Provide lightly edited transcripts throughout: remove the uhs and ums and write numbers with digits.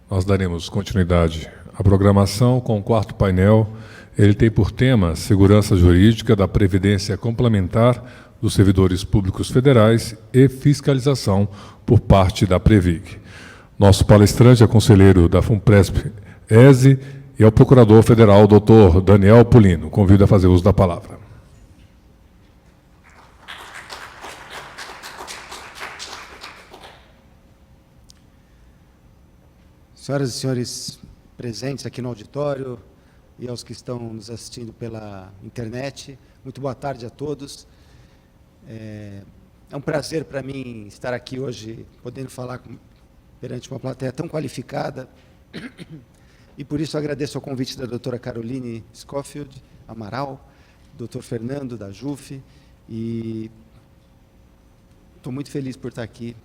Nós daremos continuidade à programação com o quarto painel. Ele tem por tema Segurança Jurídica da Previdência Complementar dos Servidores Públicos Federais e Fiscalização por parte da Previc. Nosso palestrante é conselheiro da FUNPRESP-ESE e é o Procurador Federal, Dr. Daniel Pulino. Convido a fazer uso da palavra. Senhoras e senhores presentes aqui no auditório e aos que estão nos assistindo pela internet, muito boa tarde a todos. É um prazer para mim estar aqui hoje, podendo falar perante uma plateia tão qualificada, e por isso agradeço o convite da doutora Caroline Scofield Amaral, doutor Fernando, da JUF, e estou muito feliz por estar aqui,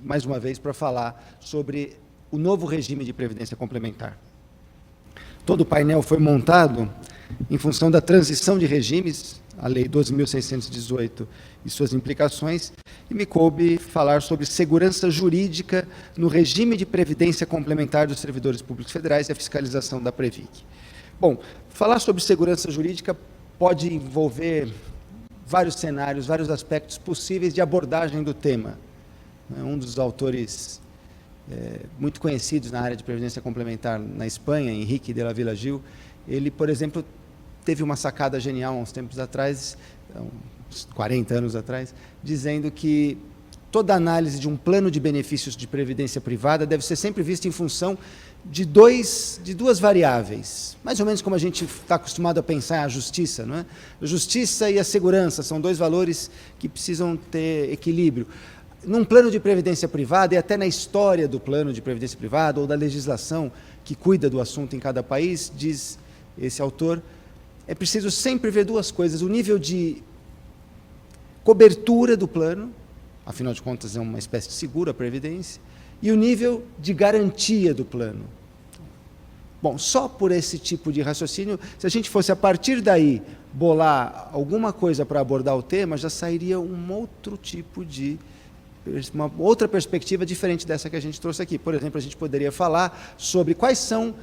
mais uma vez, para falar sobre o novo regime de previdência complementar. Todo o painel foi montado em função da transição de regimes, a Lei 12.618 e suas implicações, e me coube falar sobre segurança jurídica no regime de previdência complementar dos servidores públicos federais e a fiscalização da Previc. Bom, falar sobre segurança jurídica pode envolver vários cenários, vários aspectos possíveis de abordagem do tema. Um dos autores muito conhecidos na área de previdência complementar na Espanha, Henrique de la Vila Gil, ele, por exemplo, teve uma sacada genial há uns tempos atrás, uns 40 anos atrás, dizendo que toda análise de um plano de benefícios de previdência privada deve ser sempre vista em função de duas variáveis, mais ou menos como a gente está acostumado a pensar a justiça, não é? A justiça e a segurança são dois valores que precisam ter equilíbrio. Num plano de previdência privada, e até na história do plano de previdência privada, ou da legislação que cuida do assunto em cada país, diz esse autor, é preciso sempre ver duas coisas: o nível de cobertura do plano, afinal de contas é uma espécie de seguro a previdência, e o nível de garantia do plano. Bom, só por esse tipo de raciocínio, se a gente fosse a partir daí bolar alguma coisa para abordar o tema, já sairia um outro tipo de uma outra perspectiva diferente dessa que a gente trouxe aqui. Por exemplo, a gente poderia falar sobre quais são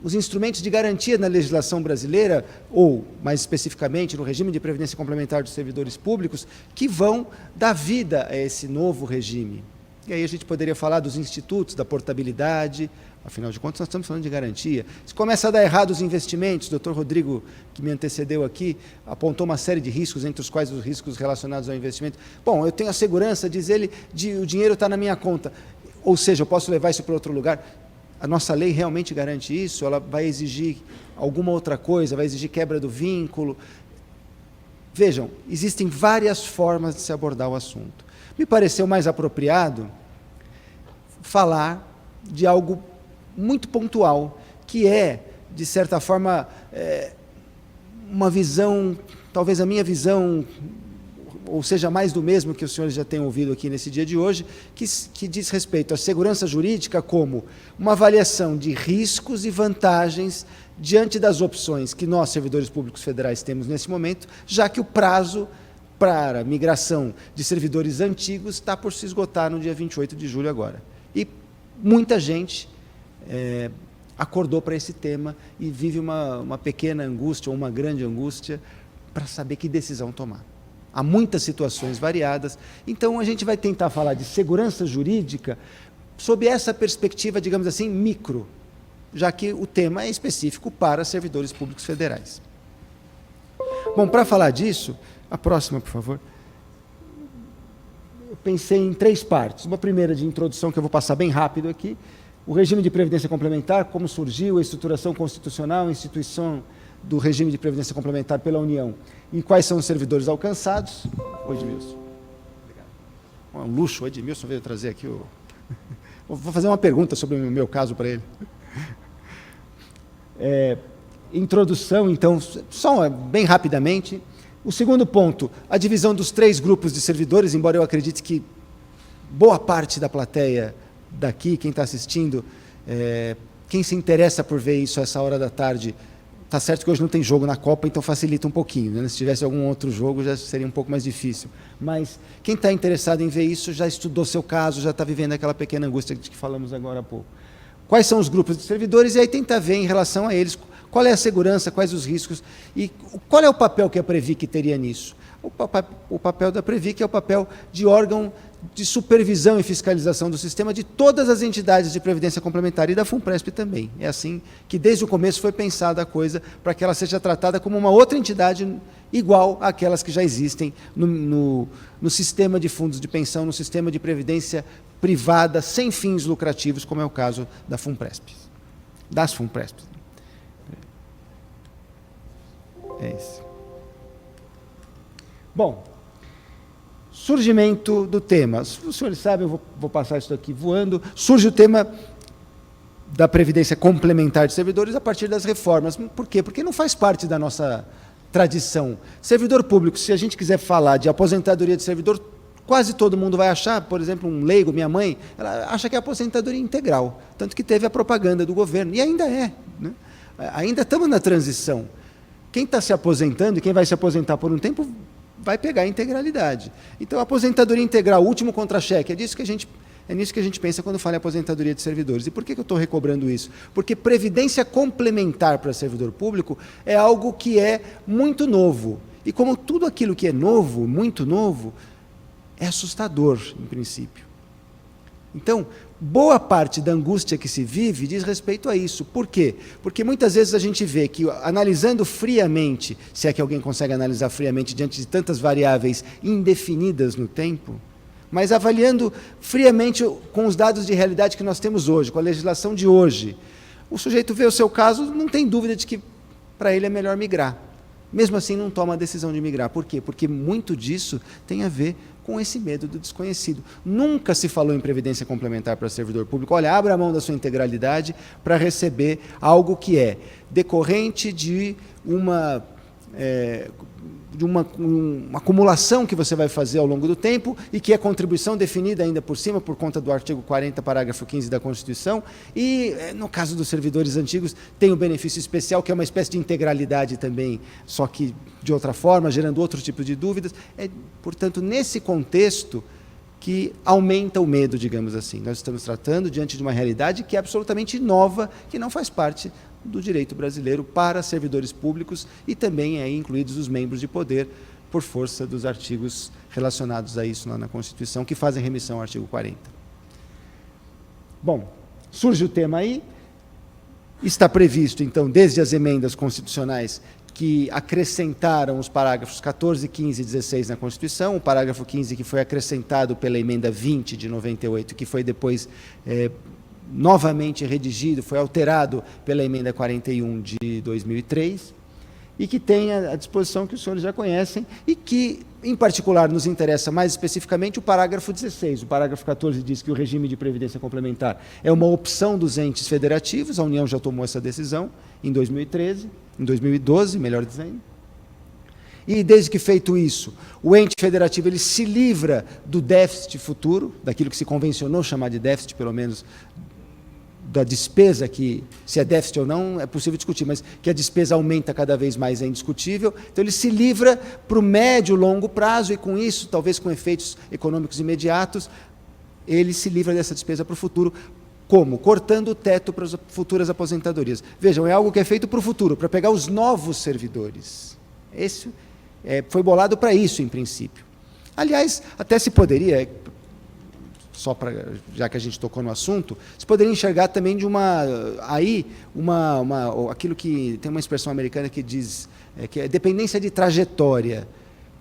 os instrumentos de garantia na legislação brasileira, ou, mais especificamente, no regime de previdência complementar dos servidores públicos, que vão dar vida a esse novo regime. E aí a gente poderia falar dos institutos, da portabilidade, afinal de contas nós estamos falando de garantia. Se começa a dar errado os investimentos, o doutor Rodrigo, que me antecedeu aqui, apontou uma série de riscos, entre os quais os riscos relacionados ao investimento. Bom, eu tenho a segurança, diz ele, de o dinheiro está na minha conta, ou seja, eu posso levar isso para outro lugar. A nossa lei realmente garante isso? Ela vai exigir alguma outra coisa, vai exigir quebra do vínculo? Vejam, existem várias formas de se abordar o assunto. Me pareceu mais apropriado falar de algo muito pontual, que é, de certa forma, uma visão, talvez a minha visão, ou seja, mais do mesmo que os senhores já têm ouvido aqui nesse dia de hoje, que diz respeito à segurança jurídica como uma avaliação de riscos e vantagens diante das opções que nós, servidores públicos federais, temos nesse momento, já que o prazo para a migração de servidores antigos está por se esgotar no dia 28 de julho agora. E muita gente acordou para esse tema e vive uma pequena angústia ou uma grande angústia para saber que decisão tomar. Há muitas situações variadas, então a gente vai tentar falar de segurança jurídica sob essa perspectiva, digamos assim, micro, já que o tema é específico para servidores públicos federais. Bom, para falar disso, a próxima, por favor. Eu pensei em três partes. Uma primeira de introdução, que eu vou passar bem rápido aqui, o regime de previdência complementar, como surgiu, a estruturação constitucional, a instituição do regime de previdência complementar pela União, e quais são os servidores alcançados. Oi, Edmilson. Obrigado. Um luxo, o Edmilson veio trazer aqui o... Vou fazer uma pergunta sobre o meu caso para ele. Introdução, então, só bem rapidamente. O segundo ponto, a divisão dos três grupos de servidores, embora eu acredite que boa parte da plateia daqui, quem está assistindo, quem se interessa por ver isso a essa hora da tarde, está certo que hoje não tem jogo na Copa, então facilita um pouquinho, né? Se tivesse algum outro jogo já seria um pouco mais difícil. Mas quem está interessado em ver isso já estudou seu caso, já está vivendo aquela pequena angústia de que falamos agora há pouco. quais são os grupos de servidores, e aí tentar ver em relação a eles qual é a segurança, quais os riscos, e qual é o papel que a Previc teria nisso. O papel da Previc é o papel de órgão de supervisão e fiscalização do sistema de todas as entidades de previdência complementar e da FUNPRESP também. É assim que desde o começo foi pensada a coisa para que ela seja tratada como uma outra entidade igual àquelas que já existem no sistema de fundos de pensão, no sistema de previdência privada sem fins lucrativos, como é o caso da FUNPRESP, das FUNPRESP. É isso. Bom, surgimento do tema. Os senhores sabem, eu vou passar isso aqui voando. Surge o tema da previdência complementar de servidores a partir das reformas. Por quê? Porque não faz parte da nossa tradição. Servidor público, se a gente quiser falar de aposentadoria de servidor, quase todo mundo vai achar, por exemplo, um leigo, minha mãe, ela acha que é aposentadoria integral, tanto que teve a propaganda do governo, e ainda é, né? Ainda estamos na transição. Quem está se aposentando e quem vai se aposentar por um tempo vai pegar a integralidade. Então, a aposentadoria integral, último contra-cheque, é nisso que a gente pensa quando fala em aposentadoria de servidores. E por que eu estou recobrando isso? Porque previdência complementar para servidor público é algo que é muito novo. E como tudo aquilo que é novo, muito novo, é assustador, em princípio. Então, boa parte da angústia que se vive diz respeito a isso. Por quê? Porque muitas vezes a gente vê que, analisando friamente, se é que alguém consegue analisar friamente diante de tantas variáveis indefinidas no tempo, mas avaliando friamente com os dados de realidade que nós temos hoje, com a legislação de hoje, o sujeito vê o seu caso, não tem dúvida de que para ele é melhor migrar. Mesmo assim, não toma a decisão de migrar. Por quê? Porque muito disso tem a ver com esse medo do desconhecido. Nunca se falou em previdência complementar para servidor público. Olha, abra a mão da sua integralidade para receber algo que é decorrente de uma acumulação que você vai fazer ao longo do tempo e que é contribuição definida ainda por cima por conta do artigo 40, parágrafo 15 da Constituição, e no caso dos servidores antigos tem o benefício especial, que é uma espécie de integralidade também, só que de outra forma, gerando outro tipo de dúvidas. Portanto, nesse contexto que aumenta o medo, digamos assim. Nós estamos tratando diante de uma realidade que é absolutamente nova, que não faz parte do direito brasileiro para servidores públicos e também aí incluídos os membros de poder por força dos artigos relacionados a isso lá na Constituição, que fazem remissão ao artigo 40. Bom, surge o tema aí, está previsto, então, desde as emendas constitucionais que acrescentaram os parágrafos 14, 15 e 16 na Constituição, o parágrafo 15 que foi acrescentado pela emenda 20 de 98, que foi depois novamente redigido, foi alterado pela emenda 41 de 2003, e que tem a disposição que os senhores já conhecem, e que, em particular, nos interessa mais especificamente o parágrafo 16. O parágrafo 14 diz que o regime de previdência complementar é uma opção dos entes federativos, a União já tomou essa decisão em 2012, melhor dizendo. E, desde que feito isso, o ente federativo ele se livra do déficit futuro, daquilo que se convencionou chamar de déficit, pelo menos da despesa, que se é déficit ou não é possível discutir, mas que a despesa aumenta cada vez mais é indiscutível. Então ele se livra para o médio e longo prazo, e com isso, talvez com efeitos econômicos imediatos, ele se livra dessa despesa para o futuro. Como? Cortando o teto para as futuras aposentadorias. Vejam, é algo que é feito para o futuro, para pegar os novos servidores. Esse foi bolado para isso, em princípio. Aliás, até se poderia, já que a gente tocou no assunto, se poderia enxergar também de aquilo que tem uma expressão americana que diz que é dependência de trajetória.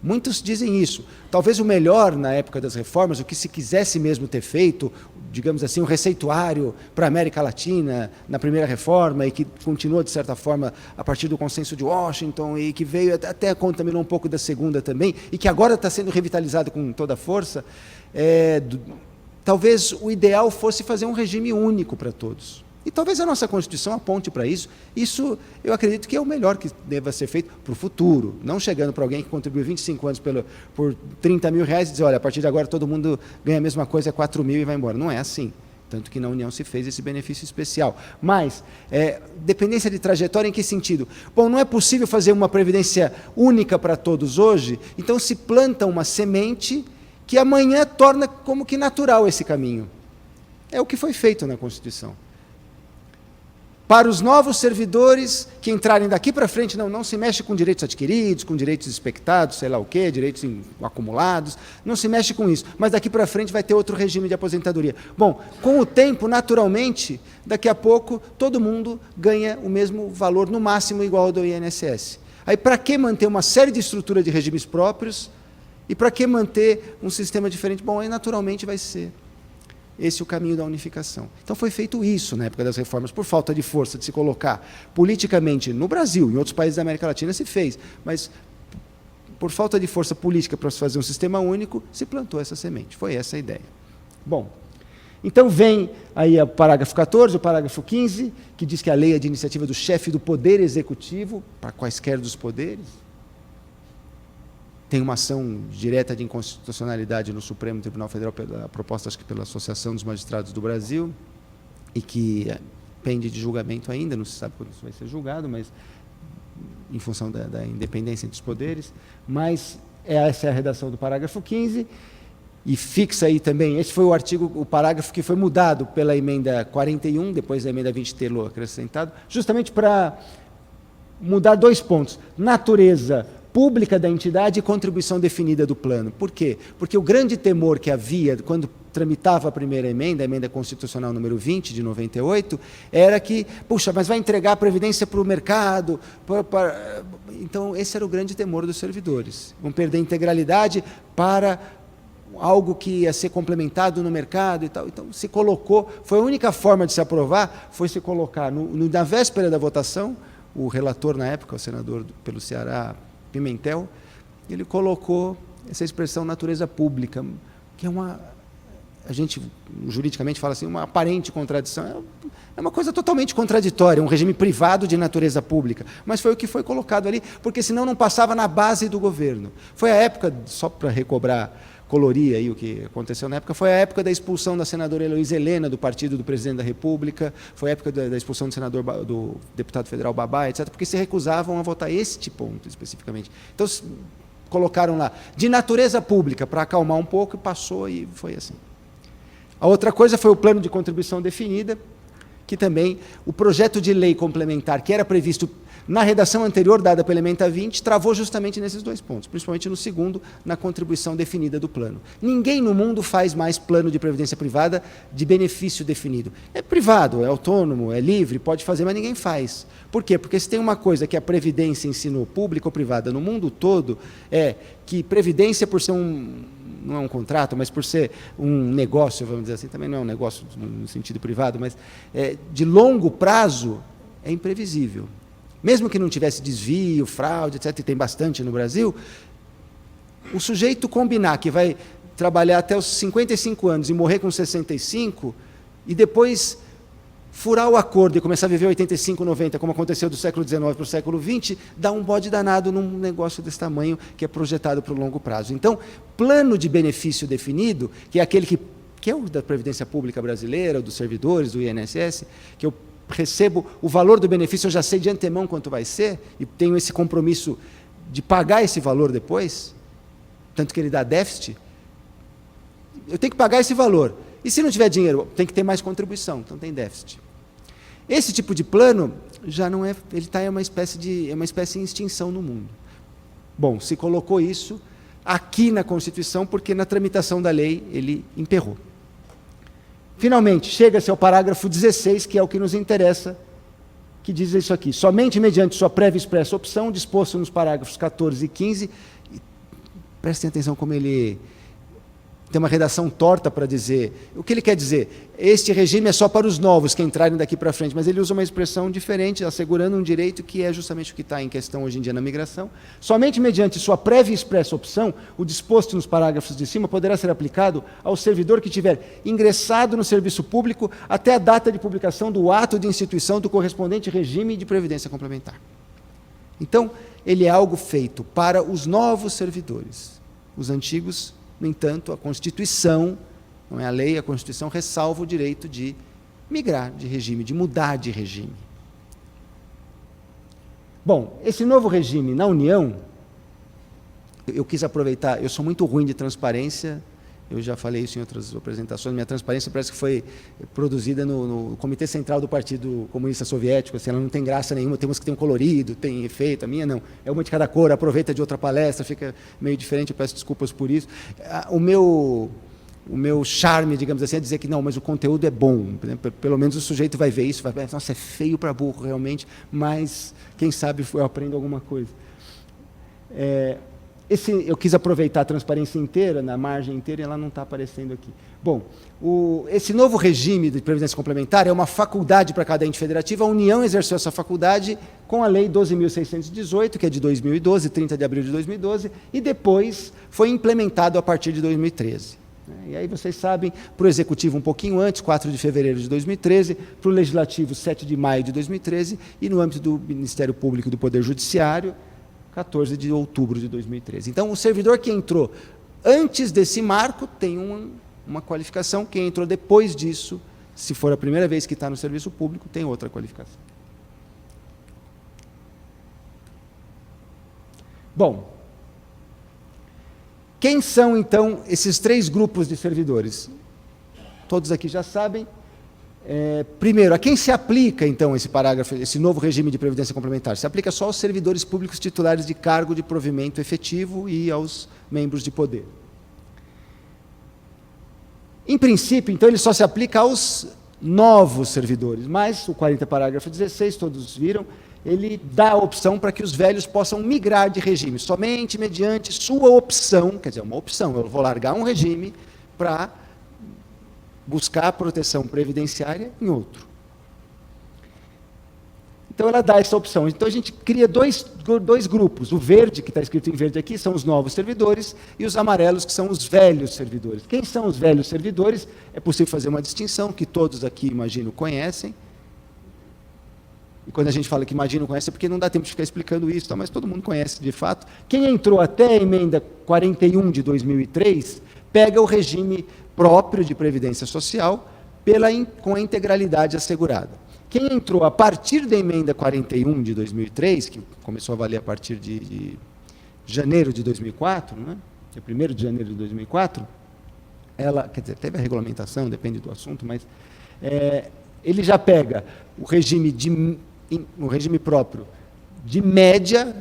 Muitos dizem isso. Talvez o melhor na época das reformas, o que se quisesse mesmo ter feito, digamos assim, um receituário para a América Latina na primeira reforma e que continuou, de certa forma, a partir do consenso de Washington e que veio até contaminou um pouco da segunda também e que agora está sendo revitalizado com toda a força, talvez o ideal fosse fazer um regime único para todos. E talvez a nossa Constituição aponte para isso. Isso, eu acredito que é o melhor que deva ser feito para o futuro. Não chegando para alguém que contribuiu 25 anos por 30 mil reais e dizer, olha, a partir de agora todo mundo ganha a mesma coisa, é 4 mil e vai embora. Não é assim. Tanto que na União se fez esse benefício especial. Mas, dependência de trajetória em que sentido? Bom, não é possível fazer uma previdência única para todos hoje, então se planta uma semente que amanhã torna como que natural esse caminho. É o que foi feito na Constituição. Para os novos servidores que entrarem daqui para frente, não se mexe com direitos adquiridos, com direitos expectados, sei lá o quê, direitos acumulados, não se mexe com isso. Mas daqui para frente vai ter outro regime de aposentadoria. Bom, com o tempo, naturalmente, daqui a pouco, todo mundo ganha o mesmo valor, no máximo igual ao do INSS. Aí, para que manter uma série de estrutura de regimes próprios e para que manter um sistema diferente? Bom, aí naturalmente vai ser esse o caminho da unificação. Então foi feito isso na época das reformas, por falta de força de se colocar politicamente no Brasil, em outros países da América Latina se fez, mas por falta de força política para se fazer um sistema único, se plantou essa semente. Foi essa a ideia. Bom, então vem aí o parágrafo 14, o parágrafo 15, que diz que a lei é de iniciativa do chefe do Poder Executivo, para quaisquer dos poderes. Tem uma ação direta de inconstitucionalidade no Supremo Tribunal Federal, proposta acho que pela Associação dos Magistrados do Brasil, e que pende de julgamento ainda, não se sabe quando isso vai ser julgado, mas em função da independência entre os poderes. Mas essa é a redação do parágrafo 15, e fixa aí também, esse foi o parágrafo que foi mudado pela emenda 41, depois da emenda 20 tê-lo acrescentado, justamente para mudar 2 pontos: natureza pública da entidade e contribuição definida do plano. Por quê? Porque o grande temor que havia quando tramitava a primeira emenda, a emenda constitucional número 20, de 98, era que, puxa, mas vai entregar a Previdência para o mercado. Então, esse era o grande temor dos servidores. Vão perder a integralidade para algo que ia ser complementado no mercado e tal. Então, se colocou, foi a única forma de se aprovar, foi se colocar, na véspera da votação, o relator na época, o senador pelo Ceará, Pimentel, ele colocou essa expressão natureza pública, que é a gente juridicamente fala assim, uma aparente contradição, é uma coisa totalmente contraditória, um regime privado de natureza pública, mas foi o que foi colocado ali, porque senão não passava na base do governo. Foi a época, só para recobrar, colorir aí o que aconteceu na época, foi a época da expulsão da senadora Heloísa Helena do partido do presidente da República, foi a época da expulsão do deputado federal Babá, etc., porque se recusavam a votar este ponto especificamente. Então, colocaram lá, de natureza pública, para acalmar um pouco, e passou e foi assim. A outra coisa foi o plano de contribuição definida, que também o projeto de lei complementar, que era previsto na redação anterior, dada pela emenda 20, travou justamente nesses 2 pontos, principalmente no segundo, na contribuição definida do plano. Ninguém no mundo faz mais plano de previdência privada de benefício definido. É privado, é autônomo, é livre, pode fazer, mas ninguém faz. Por quê? Porque se tem uma coisa que a Previdência ensinou, pública ou privada, no mundo todo, é que Previdência, por ser não é um contrato, mas por ser um negócio, vamos dizer assim, também não é um negócio no sentido privado, mas de longo prazo, é imprevisível. Mesmo que não tivesse desvio, fraude, etc., e tem bastante no Brasil, o sujeito combinar que vai trabalhar até os 55 anos e morrer com 65, e depois furar o acordo e começar a viver 85, 90, como aconteceu do século XIX para o século XX, dá um bode danado num negócio desse tamanho que é projetado para o longo prazo. Então, plano de benefício definido, que é aquele que é o da Previdência Pública Brasileira, dos servidores, do INSS, que eu recebo o valor do benefício, eu já sei de antemão quanto vai ser, e tenho esse compromisso de pagar esse valor depois, tanto que ele dá déficit, eu tenho que pagar esse valor. E se não tiver dinheiro, tem que ter mais contribuição, então tem déficit. Esse tipo de plano já não é, ele está em uma espécie em extinção no mundo. Bom, se colocou isso aqui na Constituição, porque na tramitação da lei ele emperrou. Finalmente, chega-se ao parágrafo 16, que é o que nos interessa, que diz isso aqui: somente mediante sua prévia e expressa opção, disposto nos parágrafos 14 e 15, e prestem atenção como ele tem uma redação torta para dizer, o que ele quer dizer? Este regime é só para os novos que entrarem daqui para frente, mas ele usa uma expressão diferente, assegurando um direito que é justamente o que está em questão hoje em dia na migração. Somente mediante sua prévia e expressa opção, o disposto nos parágrafos de cima poderá ser aplicado ao servidor que tiver ingressado no serviço público até a data de publicação do ato de instituição do correspondente regime de previdência complementar. Então, ele é algo feito para os novos servidores. Os antigos, no entanto, a Constituição, não é a lei, a Constituição ressalva o direito de migrar de regime, de mudar de regime. Bom, esse novo regime na União, eu quis aproveitar, eu sou muito ruim de transparência, Eu já falei isso em outras apresentações. Minha transparência parece que foi produzida no Comitê Central do Partido Comunista Soviético. Assim, ela não tem graça nenhuma, temos que ter um colorido, tem efeito. A minha não. É uma de cada cor, aproveita de outra palestra, fica meio diferente, eu peço desculpas por isso. O meu charme, digamos assim, é dizer que não, mas o conteúdo é bom. Pelo menos o sujeito vai ver isso, vai ver, nossa, é feio para burro realmente, mas quem sabe eu aprendo alguma coisa. Eu quis aproveitar a transparência inteira, na margem inteira, e ela não está aparecendo aqui. Bom, esse novo regime de previdência complementar é uma faculdade para cada ente federativo. A União exerceu essa faculdade com a Lei 12.618, que é de 2012, 30 de abril de 2012, e depois foi implementado a partir de 2013. E aí vocês sabem, para o Executivo um pouquinho antes, 4 de fevereiro de 2013, para o Legislativo 7 de maio de 2013, e no âmbito do Ministério Público e do Poder Judiciário, 14 de outubro de 2013. Então, o servidor que entrou antes desse marco tem uma qualificação, quem entrou depois disso, se for a primeira vez que está no serviço público, tem outra qualificação. Bom, quem são, então, esses 3 grupos de servidores? Todos aqui já sabem. Primeiro, a quem se aplica, então, esse parágrafo, esse novo regime de previdência complementar? Se aplica só aos servidores públicos titulares de cargo de provimento efetivo e aos membros de poder. Em princípio, então, ele só se aplica aos novos servidores, mas o 40 parágrafo 16, todos viram, ele dá a opção para que os velhos possam migrar de regime, somente mediante sua opção, quer dizer, uma opção, eu vou largar um regime para buscar proteção previdenciária em outro. Então, ela dá essa opção. Então, a gente cria dois grupos. O verde, que está escrito em verde aqui, são os novos servidores, e os amarelos, que são os velhos servidores. Quem são os velhos servidores? É possível fazer uma distinção, que todos aqui, imagino, conhecem. E quando a gente fala que imagino conhece, é porque não dá tempo de ficar explicando isso, tá? Mas todo mundo conhece de fato. Quem entrou até a emenda 41 de 2003, pega o regime próprio de previdência social com a integralidade assegurada. Quem entrou a partir da emenda 41 de 2003, que começou a valer a partir de janeiro de 2004, né? É 1º de janeiro de 2004, quer dizer, teve a regulamentação, depende do assunto, mas ele já pega o regime próprio de média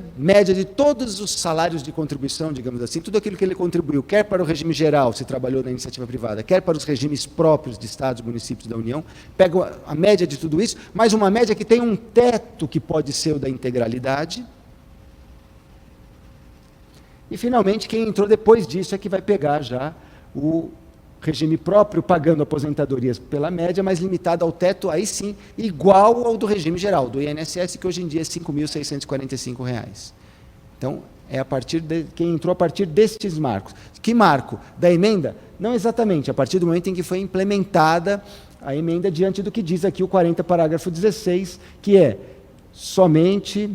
de todos os salários de contribuição, digamos assim, tudo aquilo que ele contribuiu, quer para o regime geral, se trabalhou na iniciativa privada, quer para os regimes próprios de estados, municípios da União, pega a média de tudo isso, mais uma média que tem um teto que pode ser o da integralidade. E, finalmente, quem entrou depois disso é que vai pegar já o regime próprio, pagando aposentadorias pela média, mas limitado ao teto, aí sim, igual ao do regime geral, do INSS, que hoje em dia é R$ 5.645. Então, quem entrou a partir destes marcos. Que marco? Da emenda? Não exatamente, a partir do momento em que foi implementada a emenda, diante do que diz aqui o 40, parágrafo 16, que é somente...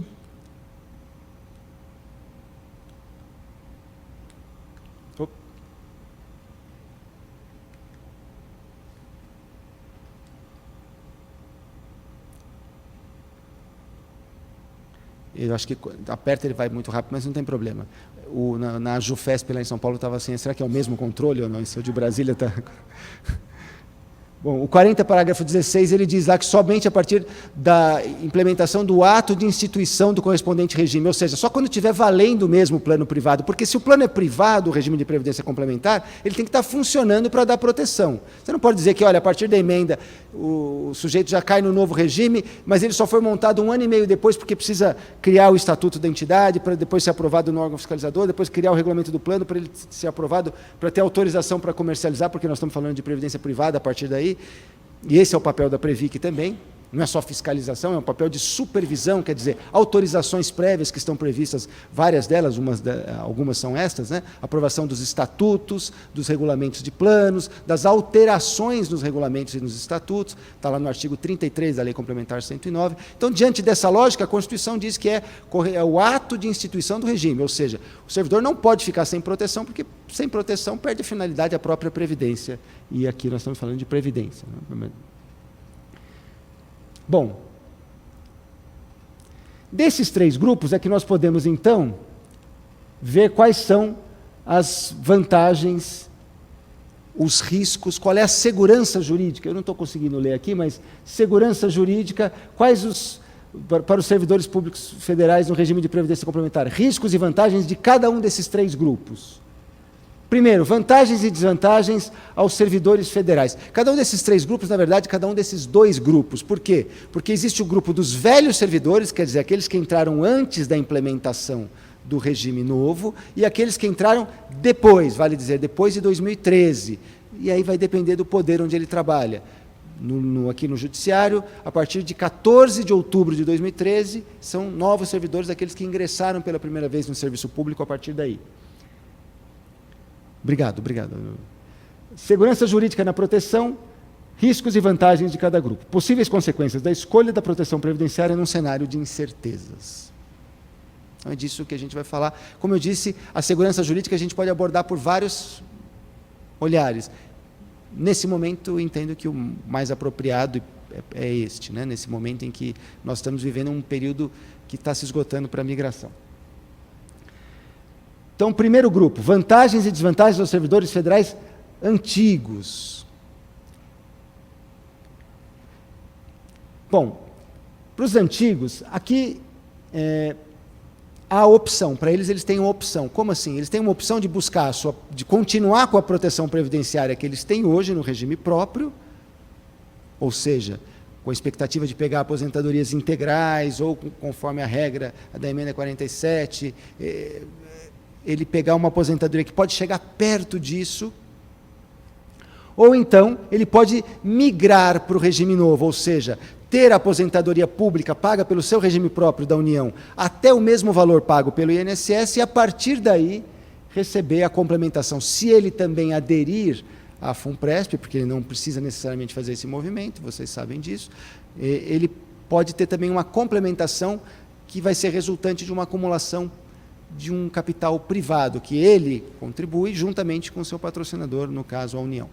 Eu acho que aperta, ele vai muito rápido, mas não tem problema. Na Jufesp, lá em São Paulo, estava assim, será que é o mesmo controle ou não? Esse de Brasília está... Bom, o 40, parágrafo 16, ele diz lá que somente a partir da implementação do ato de instituição do correspondente regime, ou seja, só quando estiver valendo mesmo o plano privado, porque se o plano é privado, o regime de previdência complementar, ele tem que estar funcionando para dar proteção. Você não pode dizer que, olha, a partir da emenda, o sujeito já cai no novo regime, mas ele só foi montado 1 ano e meio depois, porque precisa criar o estatuto da entidade, para depois ser aprovado no órgão fiscalizador, depois criar o regulamento do plano, para ele ser aprovado, para ter autorização para comercializar, porque nós estamos falando de previdência privada a partir daí. E esse é o papel da Previc também, não é só fiscalização, é um papel de supervisão, quer dizer, autorizações prévias que estão previstas, várias delas, algumas são estas, né? Aprovação dos estatutos, dos regulamentos de planos, das alterações nos regulamentos e nos estatutos, está lá no artigo 33 da Lei Complementar 109. Então, diante dessa lógica, a Constituição diz que é o ato de instituição do regime, ou seja, o servidor não pode ficar sem proteção, porque sem proteção perde a finalidade a própria Previdência, e aqui nós estamos falando de Previdência, né? Bom, desses 3 grupos é que nós podemos, então, ver quais são as vantagens os riscos, qual é a segurança jurídica, eu não estou conseguindo ler aqui, mas segurança jurídica, para os servidores públicos federais no regime de previdência complementar, riscos e vantagens de cada um desses 3 grupos. Primeiro, vantagens e desvantagens aos servidores federais. Cada um desses 3 grupos, na verdade, cada um desses 2 grupos. Por quê? Porque existe o grupo dos velhos servidores, quer dizer, aqueles que entraram antes da implementação do regime novo, e aqueles que entraram depois, vale dizer, depois de 2013. E aí vai depender do poder onde ele trabalha. Aqui no Judiciário, a partir de 14 de outubro de 2013, são novos servidores, aqueles que ingressaram pela primeira vez no serviço público a partir daí. Obrigado. Segurança jurídica na proteção, riscos e vantagens de cada grupo. Possíveis consequências da escolha da proteção previdenciária num cenário de incertezas. Então é disso que a gente vai falar. Como eu disse, a segurança jurídica a gente pode abordar por vários olhares. Nesse momento, entendo que o mais apropriado é este, né? Nesse momento em que nós estamos vivendo um período que está se esgotando para a migração. Então, primeiro grupo, vantagens e desvantagens aos servidores federais antigos. Bom, para os antigos, aqui há opção, para eles têm uma opção. Como assim? Eles têm uma opção de buscar, de continuar com a proteção previdenciária que eles têm hoje no regime próprio, ou seja, com a expectativa de pegar aposentadorias integrais, ou conforme a regra da emenda 47, ele pegar uma aposentadoria que pode chegar perto disso, ou então ele pode migrar para o regime novo, ou seja, ter a aposentadoria pública paga pelo seu regime próprio da União até o mesmo valor pago pelo INSS e, a partir daí, receber a complementação. Se ele também aderir à FUNPRESP, porque ele não precisa necessariamente fazer esse movimento, vocês sabem disso, ele pode ter também uma complementação que vai ser resultante de uma acumulação de um capital privado, que ele contribui juntamente com o seu patrocinador, no caso, a União.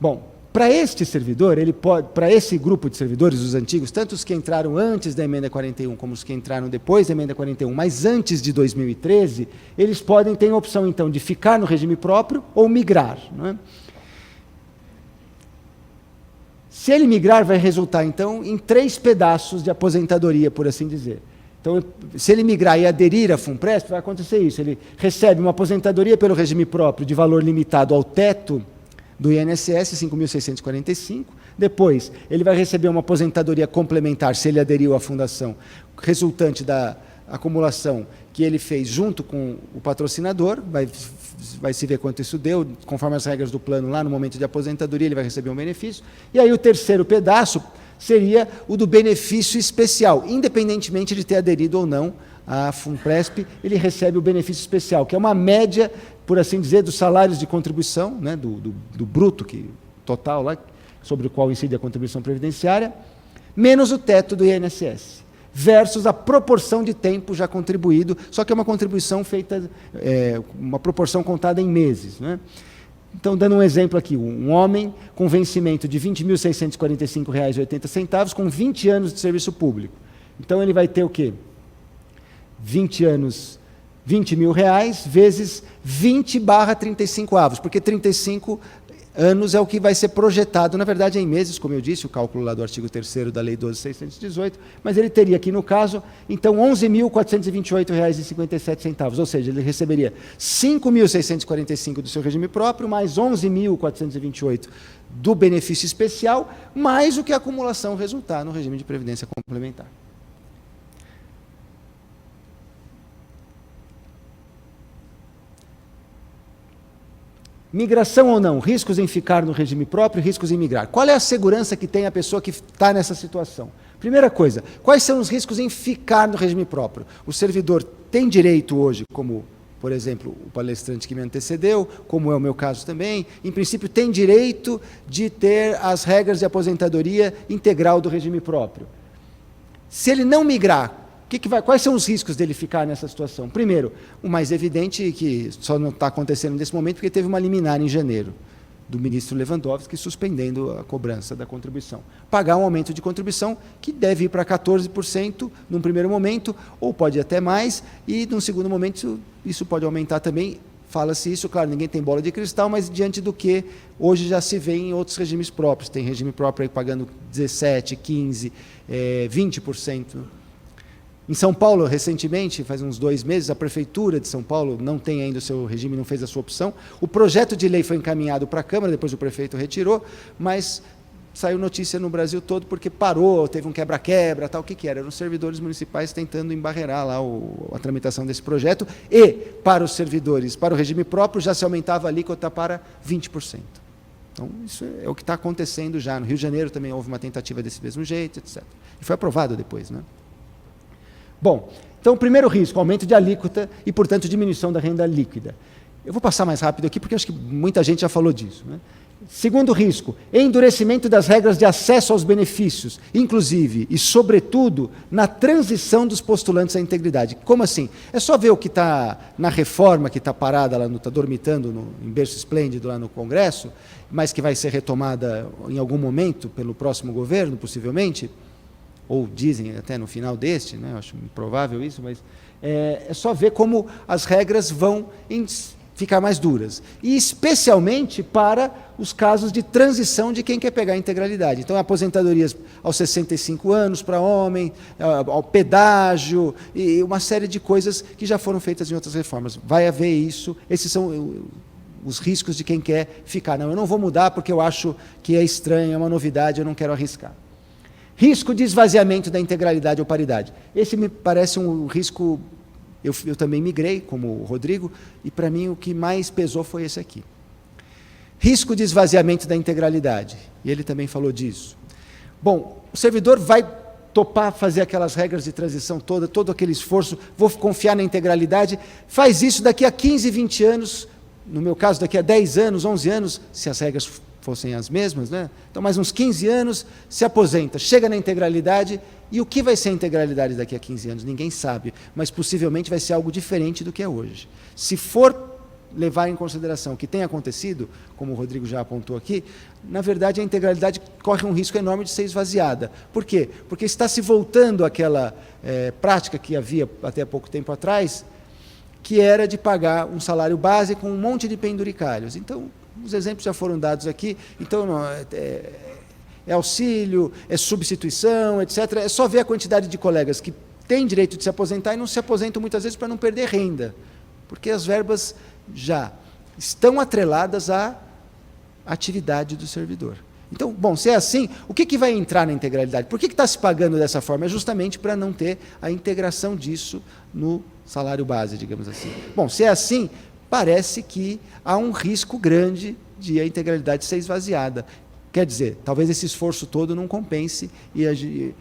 Bom, para este servidor, para esse grupo de servidores, os antigos, tanto os que entraram antes da emenda 41 como os que entraram depois da emenda 41, mas antes de 2013, eles podem ter a opção, então, de ficar no regime próprio ou migrar, não é? Se ele migrar, vai resultar, então, em 3 pedaços de aposentadoria, por assim dizer. Então, se ele migrar e aderir à FUNPRESP, vai acontecer isso. Ele recebe uma aposentadoria pelo regime próprio de valor limitado ao teto do INSS, 5.645. Depois, ele vai receber uma aposentadoria complementar, se ele aderiu à fundação, resultante da acumulação que ele fez junto com o patrocinador, vai se ver quanto isso deu, conforme as regras do plano, lá no momento de aposentadoria, ele vai receber um benefício. E aí o terceiro pedaço seria o do benefício especial. Independentemente de ter aderido ou não à FUNPRESP, ele recebe o benefício especial, que é uma média, por assim dizer, dos salários de contribuição, né, do bruto total, lá, sobre o qual incide a contribuição previdenciária, menos o teto do INSS, versus a proporção de tempo já contribuído, só que é uma contribuição feita, uma proporção contada em meses, né? Então, dando um exemplo aqui, um homem com vencimento de R$ 20.645,80, com 20 anos de serviço público. Então, ele vai ter o quê? 20 anos, R$ 20.000, vezes 20/35 avos, porque 35 anos é o que vai ser projetado, na verdade, em meses, como eu disse, o cálculo lá do artigo 3º da Lei 12.618, mas ele teria aqui, no caso, então, R$ 11.428,57, ou seja, ele receberia R$ 5.645 do seu regime próprio, mais R$ 11.428 do benefício especial, mais o que a acumulação resultar no regime de previdência complementar. Migração ou não, riscos em ficar no regime próprio, riscos em migrar. Qual é a segurança que tem a pessoa que está nessa situação? Primeira coisa, quais são os riscos em ficar no regime próprio? O servidor tem direito hoje, como, por exemplo, o palestrante que me antecedeu, como é o meu caso também, em princípio tem direito de ter as regras de aposentadoria integral do regime próprio. Se ele não migrar, quais são os riscos dele ficar nessa situação? Primeiro, o mais evidente, que só não está acontecendo nesse momento, porque teve uma liminar em janeiro. do ministro Lewandowski, suspendendo a cobrança da contribuição. Pagar um aumento de contribuição que deve ir para 14% num primeiro momento, ou pode ir até mais, e num segundo momento isso pode aumentar também. Fala-se isso, claro, ninguém tem bola de cristal, mas diante do que hoje já se vê em outros regimes próprios. Tem regime próprio aí pagando 17%, 15%, 20%. Em São Paulo, recentemente, faz uns 2 meses, a Prefeitura de São Paulo não tem ainda o seu regime, não fez a sua opção. O projeto de lei foi encaminhado para a Câmara, depois o prefeito retirou, mas saiu notícia no Brasil todo porque parou, teve um quebra-quebra, tal. O que era? Eram os servidores municipais tentando embarrear lá a tramitação desse projeto, e para os servidores, para o regime próprio, já se aumentava a alíquota para 20%. Então, isso é o que está acontecendo já. No Rio de Janeiro também houve uma tentativa desse mesmo jeito, etc. E foi aprovado depois, né? Bom, então, o primeiro risco, aumento de alíquota e, portanto, diminuição da renda líquida. Eu vou passar mais rápido aqui, porque acho que muita gente já falou disso, né? Segundo risco, endurecimento das regras de acesso aos benefícios, inclusive e, sobretudo, na transição dos postulantes à integridade. Como assim? É só ver o que está na reforma, que está parada lá, está dormitando em berço esplêndido lá no Congresso, mas que vai ser retomada em algum momento pelo próximo governo, possivelmente, ou dizem até no final deste, né? Eu acho improvável isso, mas é só ver como as regras vão ficar mais duras, e especialmente para os casos de transição de quem quer pegar a integralidade. Então, aposentadorias aos 65 anos para homem, ao pedágio, e uma série de coisas que já foram feitas em outras reformas. Vai haver isso, esses são os riscos de quem quer ficar. Não, eu não vou mudar porque eu acho que é estranho, é uma novidade, eu não quero arriscar. Risco de esvaziamento da integralidade ou paridade. Esse me parece um risco. Eu também migrei, como o Rodrigo, e para mim o que mais pesou foi esse aqui. Risco de esvaziamento da integralidade, e ele também falou disso. Bom, o servidor vai topar fazer aquelas regras de transição todo aquele esforço, vou confiar na integralidade, faz isso daqui a 15, 20 anos, no meu caso daqui a 10 anos, 11 anos, se as regras fossem as mesmas, né? Então mais uns 15 anos, se aposenta, chega na integralidade. E o que vai ser a integralidade daqui a 15 anos? Ninguém sabe, mas possivelmente vai ser algo diferente do que é hoje. Se for levar em consideração o que tem acontecido, como o Rodrigo já apontou aqui, na verdade a integralidade corre um risco enorme de ser esvaziada. Por quê? Porque está se voltando àquela prática que havia até pouco tempo atrás, que era de pagar um salário base com um monte de penduricalhos. Então, os exemplos já foram dados aqui. Então, é auxílio, é substituição, etc. É só ver a quantidade de colegas que têm direito de se aposentar e não se aposentam muitas vezes para não perder renda, porque as verbas já estão atreladas à atividade do servidor. Então, bom, se é assim, o que vai entrar na integralidade? Por que está se pagando dessa forma? É justamente para não ter a integração disso no salário base, digamos assim. Bom, se é assim, parece que há um risco grande de a integralidade ser esvaziada. Quer dizer, talvez esse esforço todo não compense, e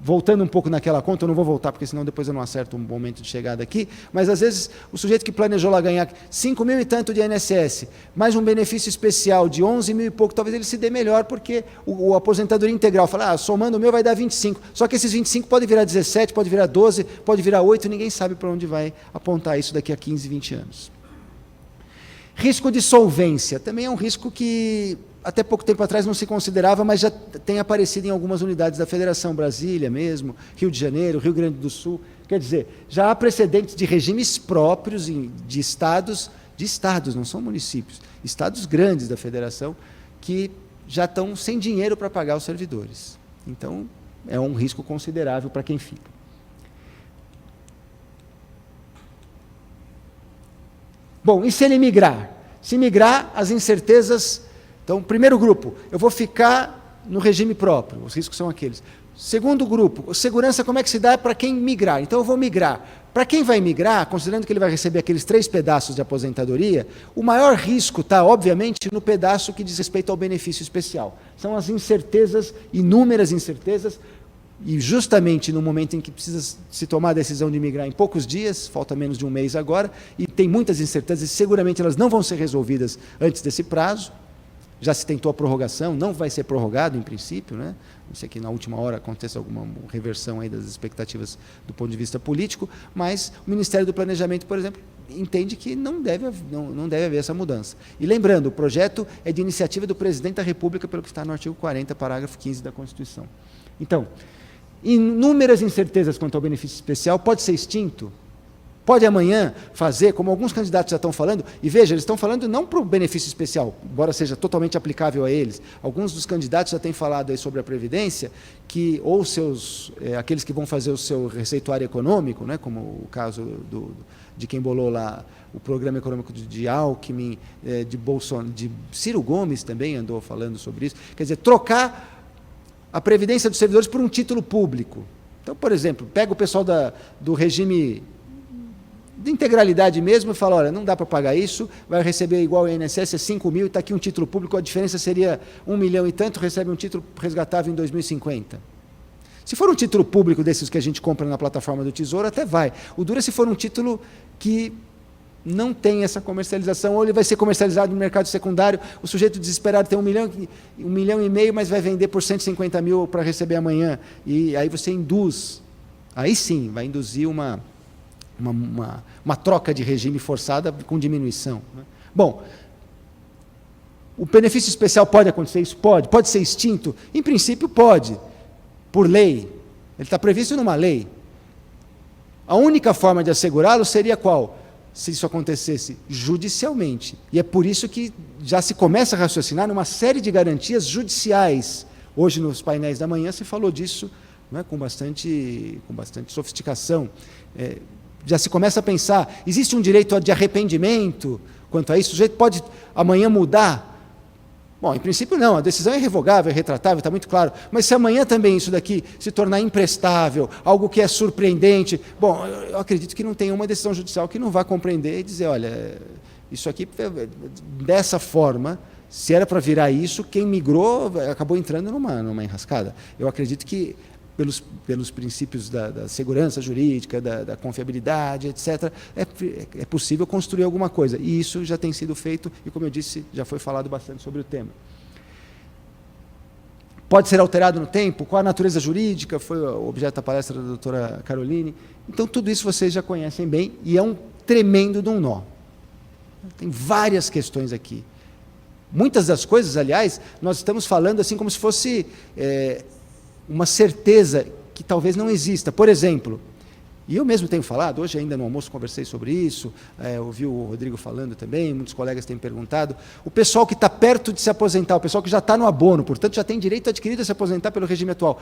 voltando um pouco naquela conta, eu não vou voltar, porque senão depois eu não acerto um momento de chegada aqui, mas às vezes o sujeito que planejou lá ganhar 5 mil e tanto de INSS, mais um benefício especial de 11 mil e pouco, talvez ele se dê melhor, porque o aposentadoria integral fala, somando o meu vai dar 25, só que esses 25 pode virar 17, pode virar 12, pode virar 8, ninguém sabe para onde vai apontar isso daqui a 15, 20 anos. Risco de solvência, também é um risco que até pouco tempo atrás não se considerava, mas já tem aparecido em algumas unidades da Federação, Brasília mesmo, Rio de Janeiro, Rio Grande do Sul. Quer dizer, já há precedentes de regimes próprios de estados, não são municípios, estados grandes da Federação, que já estão sem dinheiro para pagar os servidores. Então, é um risco considerável para quem fica. Bom, e se ele migrar? Se migrar, as incertezas. Então, primeiro grupo, eu vou ficar no regime próprio, os riscos são aqueles. Segundo grupo, segurança, como é que se dá para quem migrar? Então, eu vou migrar. Para quem vai migrar, considerando que ele vai receber aqueles 3 pedaços de aposentadoria, o maior risco está, obviamente, no pedaço que diz respeito ao benefício especial. São as incertezas, inúmeras incertezas, e justamente no momento em que precisa se tomar a decisão de migrar em poucos dias, falta menos de um mês agora, e tem muitas incertezas, e seguramente elas não vão ser resolvidas antes desse prazo. Já se tentou a prorrogação, não vai ser prorrogado em princípio, né? Não sei que na última hora aconteça alguma reversão aí das expectativas do ponto de vista político, mas o Ministério do Planejamento, por exemplo, entende que não deve haver essa mudança. E lembrando, o projeto é de iniciativa do Presidente da República, pelo que está no artigo 40, parágrafo 15 da Constituição. Então, inúmeras incertezas quanto ao benefício especial, pode ser extinto? Pode amanhã fazer, como alguns candidatos já estão falando, e veja, eles estão falando não para o benefício especial, embora seja totalmente aplicável a eles. Alguns dos candidatos já têm falado aí sobre a Previdência, que, ou aqueles que vão fazer o seu receituário econômico, né, como o caso de quem bolou lá o programa econômico de Alckmin, de Ciro Gomes também andou falando sobre isso. Quer dizer, trocar a Previdência dos servidores por um título público. Então, por exemplo, pega o pessoal do regime de integralidade mesmo e fala, olha, não dá para pagar isso, vai receber igual ao INSS, é 5 mil, e está aqui um título público, a diferença seria 1 milhão e tanto, recebe um título resgatável em 2050. Se for um título público desses que a gente compra na plataforma do Tesouro, até vai. O duro é se for um título que não tem essa comercialização, ou ele vai ser comercializado no mercado secundário, o sujeito desesperado tem 1,5 milhão, mas vai vender por 150 mil para receber amanhã, e aí você induz, aí sim, vai induzir uma troca de regime forçada com diminuição. Né? Bom, o benefício especial pode acontecer? Isso pode. Pode ser extinto? Em princípio, pode, por lei. Ele está previsto numa lei. A única forma de assegurá-lo seria qual? Se isso acontecesse judicialmente. E é por isso que já se começa a raciocinar numa série de garantias judiciais. Hoje, nos painéis da manhã, se falou disso, né, com bastante sofisticação. Já se começa a pensar, existe um direito de arrependimento quanto a isso? O sujeito pode amanhã mudar? Bom, em princípio não, a decisão é revogável, é retratável, está muito claro. Mas se amanhã também isso daqui se tornar imprestável, algo que é surpreendente, bom, eu acredito que não tem uma decisão judicial que não vá compreender e dizer, olha, isso aqui, dessa forma, se era para virar isso, quem migrou acabou entrando numa enrascada. Eu acredito que pelos princípios da segurança jurídica, da confiabilidade, etc., é possível construir alguma coisa. E isso já tem sido feito, e como eu disse, já foi falado bastante sobre o tema. Pode ser alterado no tempo? Qual a natureza jurídica? Foi o objeto da palestra da doutora Caroline. Então, tudo isso vocês já conhecem bem, e é um tremendo de um nó. Tem várias questões aqui. Muitas das coisas, aliás, nós estamos falando assim como se fosse uma certeza que talvez não exista. Por exemplo, e eu mesmo tenho falado, hoje ainda no almoço conversei sobre isso, ouvi o Rodrigo falando também, muitos colegas têm perguntado, o pessoal que está perto de se aposentar, o pessoal que já está no abono, portanto já tem direito adquirido a se aposentar pelo regime atual,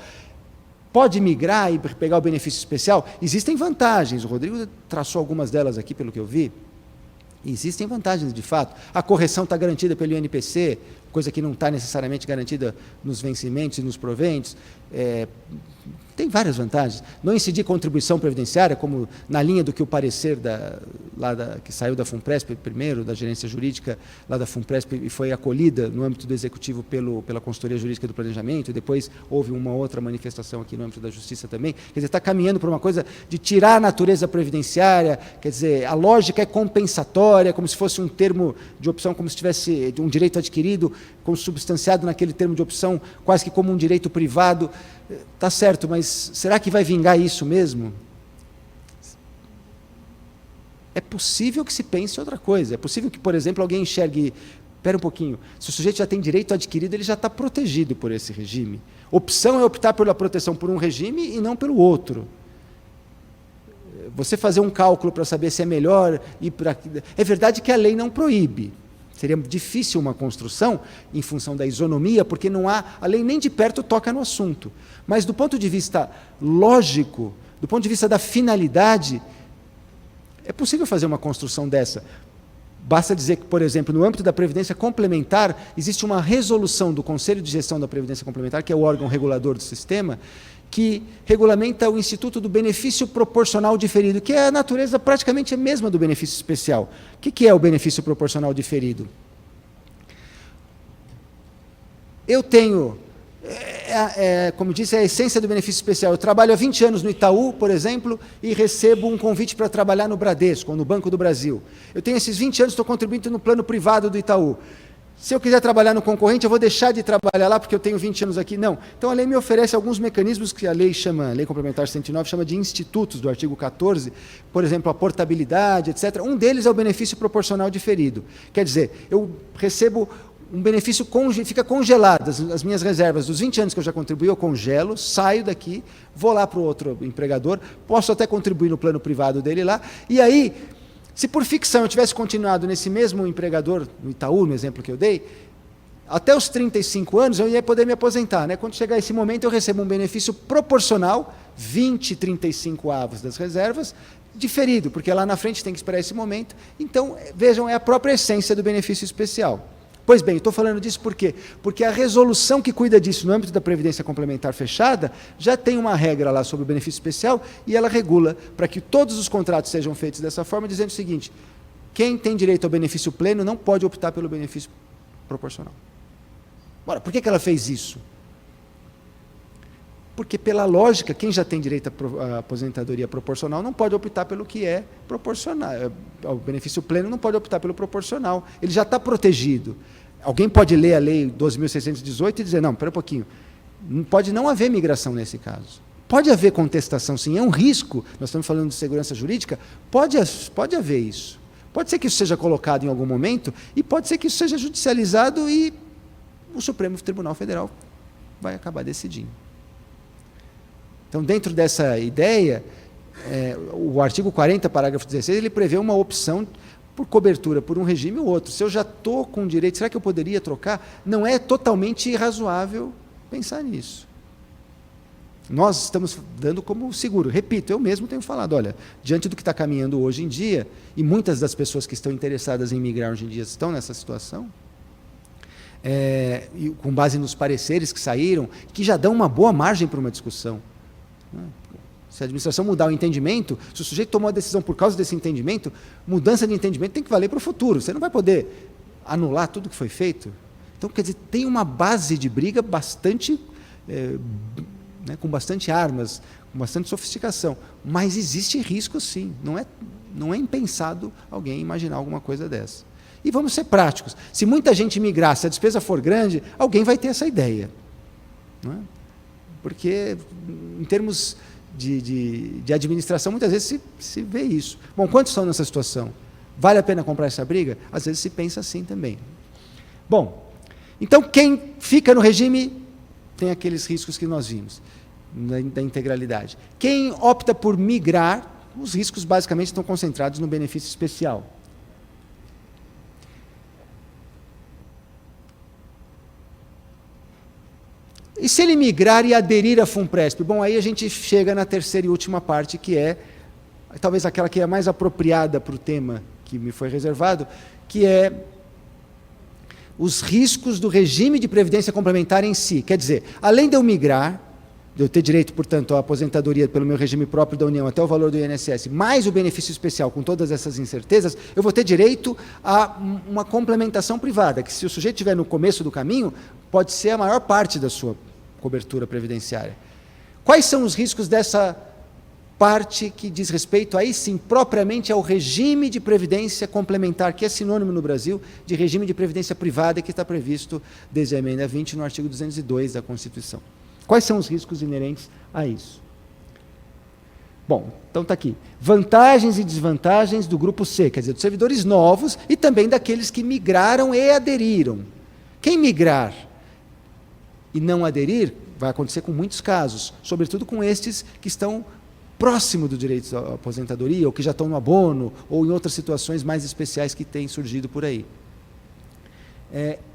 pode migrar e pegar o benefício especial? Existem vantagens, o Rodrigo traçou algumas delas aqui, pelo que eu vi. Existem vantagens, de fato. A correção está garantida pelo INPC, coisa que não está necessariamente garantida nos vencimentos e nos proventos. Tem várias vantagens. Não incidir contribuição previdenciária, como na linha do que o parecer que saiu da FUNPRESP primeiro, da gerência jurídica lá da FUNPRESP, e foi acolhida no âmbito do Executivo pela Consultoria Jurídica do Planejamento, e depois houve uma outra manifestação aqui no âmbito da Justiça também. Quer dizer, está caminhando para uma coisa de tirar a natureza previdenciária, quer dizer, a lógica é compensatória, como se fosse um termo de opção, como se tivesse um direito adquirido, consubstanciado naquele termo de opção, quase que como um direito privado. Está certo, mas será que vai vingar isso mesmo? É possível que se pense outra coisa. É possível que, por exemplo, alguém enxergue, espera um pouquinho, se o sujeito já tem direito adquirido, ele já está protegido por esse regime. Opção é optar pela proteção por um regime e não pelo outro. Você fazer um cálculo para saber se é melhor ir para... É verdade que a lei não proíbe. Seria difícil uma construção em função da isonomia, porque não há, a lei nem de perto toca no assunto. Mas do ponto de vista lógico, do ponto de vista da finalidade, é possível fazer uma construção dessa. Basta dizer que, por exemplo, no âmbito da Previdência Complementar, existe uma resolução do Conselho de Gestão da Previdência Complementar, que é o órgão regulador do sistema, que regulamenta o Instituto do Benefício Proporcional Diferido, que é a natureza praticamente a mesma do benefício especial. O que é o benefício proporcional diferido? Eu tenho, como disse, é a essência do benefício especial. Eu trabalho há 20 anos no Itaú, por exemplo, e recebo um convite para trabalhar no Bradesco, ou no Banco do Brasil. Eu tenho esses 20 anos, estou contribuindo no plano privado do Itaú. Se eu quiser trabalhar no concorrente, eu vou deixar de trabalhar lá porque eu tenho 20 anos aqui? Não. Então, a lei me oferece alguns mecanismos que a lei complementar 109, chama de institutos do artigo 14, por exemplo, a portabilidade, etc. Um deles é o benefício proporcional diferido. Quer dizer, eu recebo um benefício, fica congelado, as minhas reservas dos 20 anos que eu já contribuí, eu congelo, saio daqui, vou lá para o outro empregador, posso até contribuir no plano privado dele lá, e aí, se por ficção eu tivesse continuado nesse mesmo empregador, no Itaú, no exemplo que eu dei, até os 35 anos eu ia poder me aposentar. Né? Quando chegar esse momento, eu recebo um benefício proporcional, 20, 35 avos das reservas, diferido, porque lá na frente tem que esperar esse momento. Então, vejam, é a própria essência do benefício especial. Pois bem, estou falando disso por quê? Porque a resolução que cuida disso no âmbito da Previdência Complementar Fechada já tem uma regra lá sobre o benefício especial e ela regula para que todos os contratos sejam feitos dessa forma, dizendo o seguinte: quem tem direito ao benefício pleno não pode optar pelo benefício proporcional. Ora, por que ela fez isso? Porque, pela lógica, quem já tem direito à aposentadoria proporcional não pode optar pelo que é proporcional. O benefício pleno não pode optar pelo proporcional. Ele já está protegido. Alguém pode ler a Lei 12.618 e dizer, não, espera um pouquinho, pode não haver migração nesse caso. Pode haver contestação, sim, é um risco. Nós estamos falando de segurança jurídica, pode haver isso. Pode ser que isso seja colocado em algum momento e pode ser que isso seja judicializado e o Supremo Tribunal Federal vai acabar decidindo. Então, dentro dessa ideia, o artigo 40, parágrafo 16, ele prevê uma opção por cobertura por um regime ou outro. Se eu já estou com direito, será que eu poderia trocar? Não é totalmente irrazoável pensar nisso. Nós estamos dando como seguro. Repito, eu mesmo tenho falado, olha, diante do que está caminhando hoje em dia, e muitas das pessoas que estão interessadas em migrar hoje em dia estão nessa situação, e com base nos pareceres que saíram, que já dão uma boa margem para uma discussão. Se a administração mudar o entendimento, se o sujeito tomou a decisão por causa desse entendimento, mudança de entendimento tem que valer para o futuro. Você não vai poder anular tudo que foi feito. Então, quer dizer, tem uma base de briga bastante, com bastante armas, com bastante sofisticação. Mas existe risco, sim. Não é impensado alguém imaginar alguma coisa dessa. E vamos ser práticos. Se muita gente migrar, se a despesa for grande, alguém vai ter essa ideia. Não é? Porque, em termos de administração, muitas vezes se vê isso. Bom, quantos estão nessa situação? Vale a pena comprar essa briga? Às vezes se pensa assim também. Bom, então quem fica no regime tem aqueles riscos que nós vimos, da integralidade. Quem opta por migrar, os riscos basicamente estão concentrados no benefício especial. E se ele migrar e aderir à FUNPRESP? Bom, aí a gente chega na terceira e última parte, que é, talvez aquela que é mais apropriada para o tema que me foi reservado, que é os riscos do regime de previdência complementar em si. Quer dizer, além de eu migrar, de eu ter direito, portanto, à aposentadoria pelo meu regime próprio da União até o valor do INSS, mais o benefício especial com todas essas incertezas, eu vou ter direito a uma complementação privada, que se o sujeito estiver no começo do caminho, pode ser a maior parte da sua cobertura previdenciária. Quais são os riscos dessa parte que diz respeito, aí sim, propriamente ao regime de previdência complementar, que é sinônimo no Brasil de regime de previdência privada, que está previsto desde a emenda 20 no artigo 202 da Constituição? Quais são os riscos inerentes a isso? Bom, então está aqui. Vantagens e desvantagens do grupo C, quer dizer, dos servidores novos e também daqueles que migraram e aderiram. Quem migrar e não aderir, vai acontecer com muitos casos, sobretudo com estes que estão próximo do direito à aposentadoria, ou que já estão no abono, ou em outras situações mais especiais que têm surgido por aí.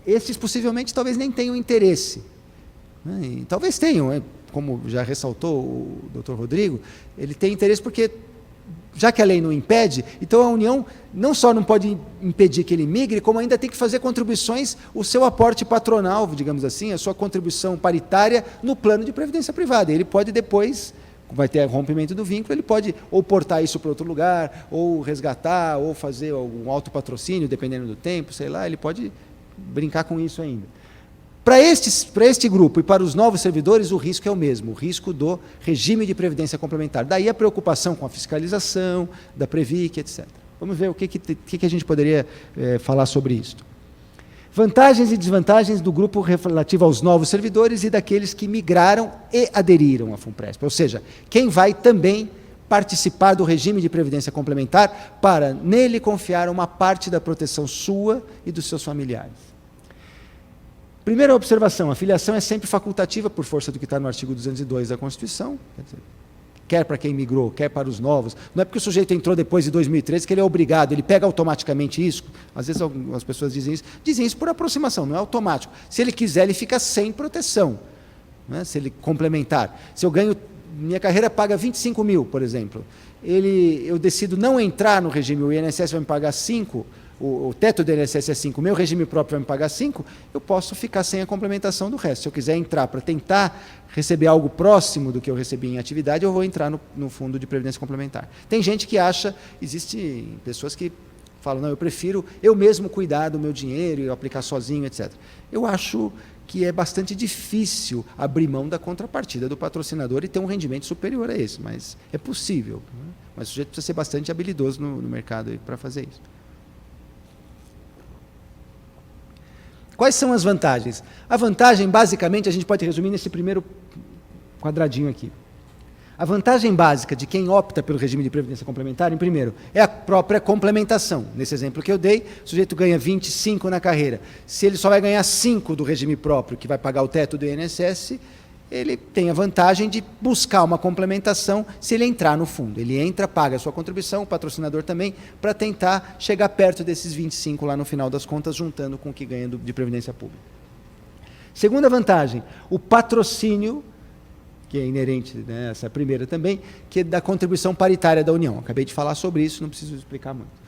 Esses possivelmente talvez nem tenham interesse. E talvez tenham, como já ressaltou o Dr. Rodrigo, ele tem interesse porque, já que a lei não impede, então a União não só não pode impedir que ele migre, como ainda tem que fazer contribuições, o seu aporte patronal, digamos assim, a sua contribuição paritária no plano de previdência privada. Ele pode depois, vai ter rompimento do vínculo, ele pode ou portar isso para outro lugar, ou resgatar, ou fazer algum autopatrocínio, dependendo do tempo, sei lá, ele pode brincar com isso ainda. Para este grupo e para os novos servidores, o risco é o mesmo, o risco do regime de previdência complementar. Daí a preocupação com a fiscalização, da Previc, etc. Vamos ver o que a gente poderia falar sobre isso. Vantagens e desvantagens do grupo relativo aos novos servidores e daqueles que migraram e aderiram à FUNPRESP. Ou seja, quem vai também participar do regime de previdência complementar para nele confiar uma parte da proteção sua e dos seus familiares. Primeira observação, a filiação é sempre facultativa por força do que está no artigo 202 da Constituição, quer para quem migrou, quer para os novos. Não é porque o sujeito entrou depois de 2013 que ele é obrigado, ele pega automaticamente isso. Às vezes algumas pessoas dizem isso por aproximação, não é automático. Se ele quiser, ele fica sem proteção, né? Se ele complementar. Se eu ganho, minha carreira paga 25 mil, por exemplo, eu decido não entrar no regime, o INSS vai me pagar 5, o teto do INSS é 5, meu regime próprio vai me pagar 5, eu posso ficar sem a complementação do resto. Se eu quiser entrar para tentar receber algo próximo do que eu recebi em atividade, eu vou entrar no fundo de previdência complementar. Tem gente que acha, existem pessoas que falam, não, eu prefiro eu mesmo cuidar do meu dinheiro e aplicar sozinho, etc. Eu acho que é bastante difícil abrir mão da contrapartida do patrocinador e ter um rendimento superior a esse, mas é possível, né? Mas o sujeito precisa ser bastante habilidoso no mercado para fazer isso. Quais são as vantagens? A vantagem, basicamente, a gente pode resumir nesse primeiro quadradinho aqui. A vantagem básica de quem opta pelo regime de previdência complementar, em primeiro, é a própria complementação. Nesse exemplo que eu dei, o sujeito ganha 25 na carreira. Se ele só vai ganhar 5 do regime próprio, que vai pagar o teto do INSS, ele tem a vantagem de buscar uma complementação se ele entrar no fundo. Ele entra, paga a sua contribuição, o patrocinador também, para tentar chegar perto desses 25 lá no final das contas, juntando com o que ganha de previdência pública. Segunda vantagem, o patrocínio, que é inerente, né, essa primeira também, que é da contribuição paritária da União. Acabei de falar sobre isso, não preciso explicar muito.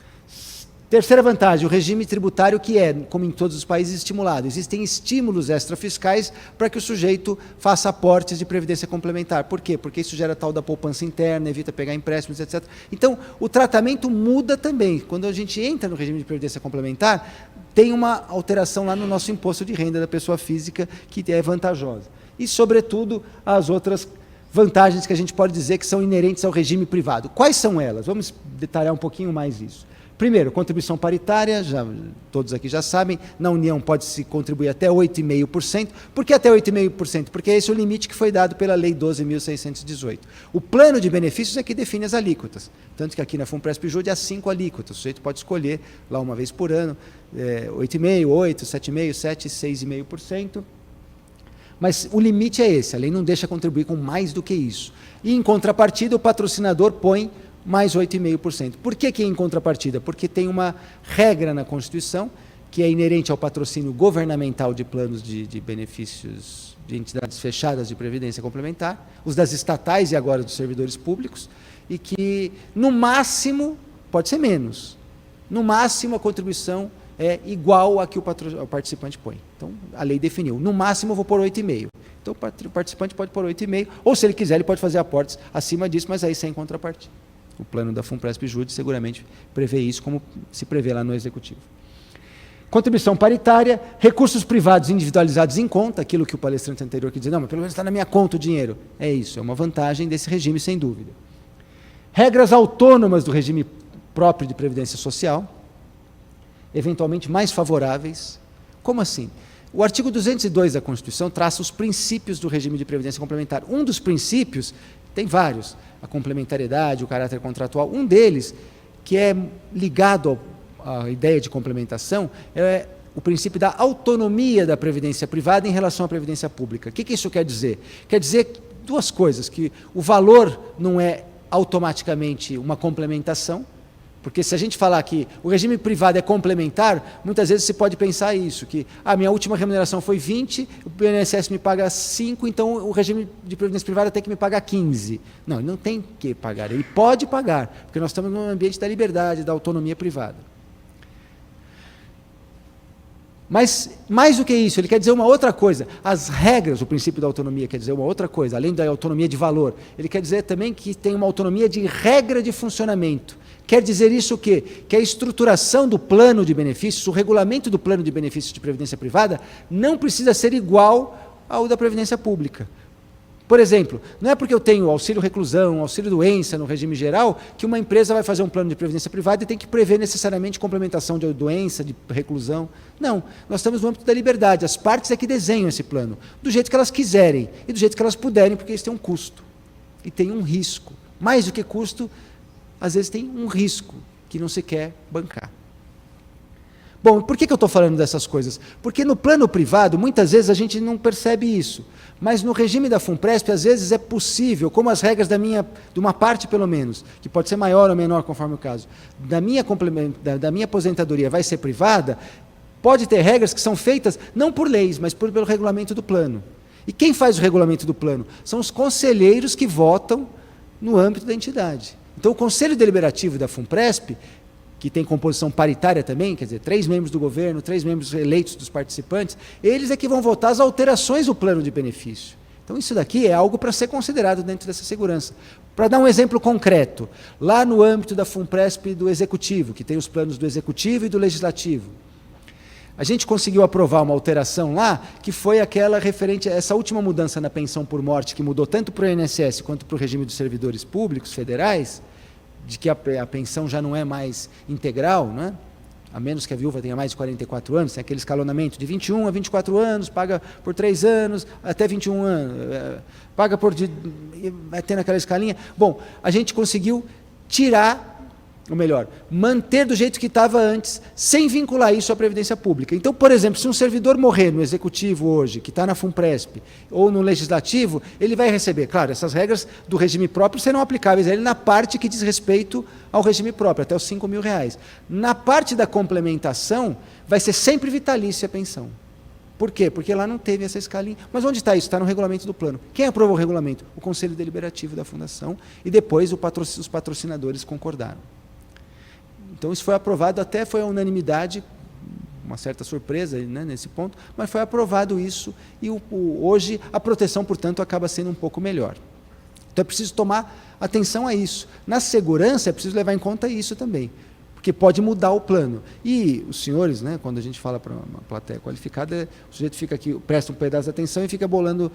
Terceira vantagem, o regime tributário que é, como em todos os países, estimulado. Existem estímulos extrafiscais para que o sujeito faça aportes de previdência complementar. Por quê? Porque isso gera tal da poupança interna, evita pegar empréstimos, etc. Então, o tratamento muda também. Quando a gente entra no regime de previdência complementar, tem uma alteração lá no nosso imposto de renda da pessoa física que é vantajosa. E, sobretudo, as outras vantagens que a gente pode dizer que são inerentes ao regime privado. Quais são elas? Vamos detalhar um pouquinho mais isso. Primeiro, contribuição paritária, todos aqui já sabem, na União pode-se contribuir até 8,5%. Por que até 8,5%? Porque esse é o limite que foi dado pela Lei 12.618. O plano de benefícios é que define as alíquotas. Tanto que aqui na FUNPRESP-JUD há 5 alíquotas. O sujeito pode escolher lá uma vez por ano, 8,5%, 8%, 7,5%, 7%, 6,5%. Mas o limite é esse, a lei não deixa contribuir com mais do que isso. E, em contrapartida, o patrocinador põe mais 8,5%. Por que em contrapartida? Porque tem uma regra na Constituição, que é inerente ao patrocínio governamental de planos de benefícios de entidades fechadas de previdência complementar, os das estatais e agora dos servidores públicos, e que, no máximo, pode ser menos, no máximo a contribuição é igual a que o participante põe. Então, a lei definiu, no máximo eu vou pôr 8,5%. Então, o participante pode pôr 8,5%, ou se ele quiser, ele pode fazer aportes acima disso, mas aí sem contrapartida. O plano da FUNPRESP-JUD seguramente prevê isso, como se prevê lá no Executivo. Contribuição paritária, recursos privados individualizados em conta, aquilo que o palestrante anterior quis dizer, não, mas pelo menos está na minha conta o dinheiro. É isso, é uma vantagem desse regime, sem dúvida. Regras autônomas do regime próprio de previdência social, eventualmente mais favoráveis. Como assim? O artigo 202 da Constituição traça os princípios do regime de previdência complementar. Um dos princípios, tem vários, a complementariedade, o caráter contratual, um deles, que é ligado à ideia de complementação, é o princípio da autonomia da previdência privada em relação à previdência pública. O que isso quer dizer? Quer dizer duas coisas, que o valor não é automaticamente uma complementação, porque se a gente falar que o regime privado é complementar, muitas vezes você pode pensar isso, que a minha última remuneração foi 20, o INSS me paga 5, então o regime de previdência privada tem que me pagar 15. Não, ele não tem que pagar, ele pode pagar, porque nós estamos num ambiente da liberdade, da autonomia privada. Mas, mais do que isso, ele quer dizer uma outra coisa. As regras, o princípio da autonomia quer dizer uma outra coisa, além da autonomia de valor. Ele quer dizer também que tem uma autonomia de regra de funcionamento. Quer dizer isso o quê? Que a estruturação do plano de benefícios, o regulamento do plano de benefícios de previdência privada, não precisa ser igual ao da previdência pública. Por exemplo, não é porque eu tenho auxílio reclusão, auxílio doença no regime geral, que uma empresa vai fazer um plano de previdência privada e tem que prever necessariamente complementação de doença, de reclusão. Não, nós estamos no âmbito da liberdade. As partes é que desenham esse plano, do jeito que elas quiserem e do jeito que elas puderem, porque isso tem um custo e tem um risco. Mais do que custo, às vezes tem um risco que não se quer bancar. Bom, por que eu estou falando dessas coisas? Porque no plano privado, muitas vezes a gente não percebe isso, mas no regime da FUNPRESP, às vezes é possível, como as regras de uma parte pelo menos, que pode ser maior ou menor conforme o caso, da minha aposentadoria vai ser privada, pode ter regras que são feitas não por leis, mas pelo regulamento do plano. E quem faz o regulamento do plano? São os conselheiros que votam no âmbito da entidade. Então o Conselho Deliberativo da FUNPRESP, que tem composição paritária também, quer dizer, 3 membros do governo, 3 membros eleitos dos participantes, eles é que vão votar as alterações do plano de benefício. Então isso daqui é algo para ser considerado dentro dessa segurança. Para dar um exemplo concreto, lá no âmbito da FUNPRESP do Executivo, que tem os planos do Executivo e do Legislativo, a gente conseguiu aprovar uma alteração lá, que foi aquela referente a essa última mudança na pensão por morte, que mudou tanto para o INSS quanto para o regime dos servidores públicos federais, de que a pensão já não é mais integral, né? A menos que a viúva tenha mais de 44 anos, tem aquele escalonamento de 21 a 24 anos, paga por 3 anos, até 21 anos, paga por... vai tendo aquela escalinha. Bom, a gente conseguiu tirar, ou melhor, manter do jeito que estava antes, sem vincular isso à Previdência Pública. Então, por exemplo, se um servidor morrer no Executivo hoje, que está na FUNPRESP, ou no Legislativo, ele vai receber, claro, essas regras do regime próprio serão aplicáveis a ele na parte que diz respeito ao regime próprio, até os R$5.000. Na parte da complementação, vai ser sempre vitalícia a pensão. Por quê? Porque lá não teve essa escalinha. Mas onde está isso? Está no regulamento do plano. Quem aprovou o regulamento? O Conselho Deliberativo da Fundação, e depois os patrocinadores concordaram. Então isso foi aprovado, até foi a unanimidade, uma certa surpresa, né, nesse ponto, mas foi aprovado isso e hoje a proteção, portanto, acaba sendo um pouco melhor. Então é preciso tomar atenção a isso. Na segurança é preciso levar em conta isso também, porque pode mudar o plano. E os senhores, né, quando a gente fala para uma plateia qualificada, o sujeito fica aqui, presta um pedaço de atenção e fica bolando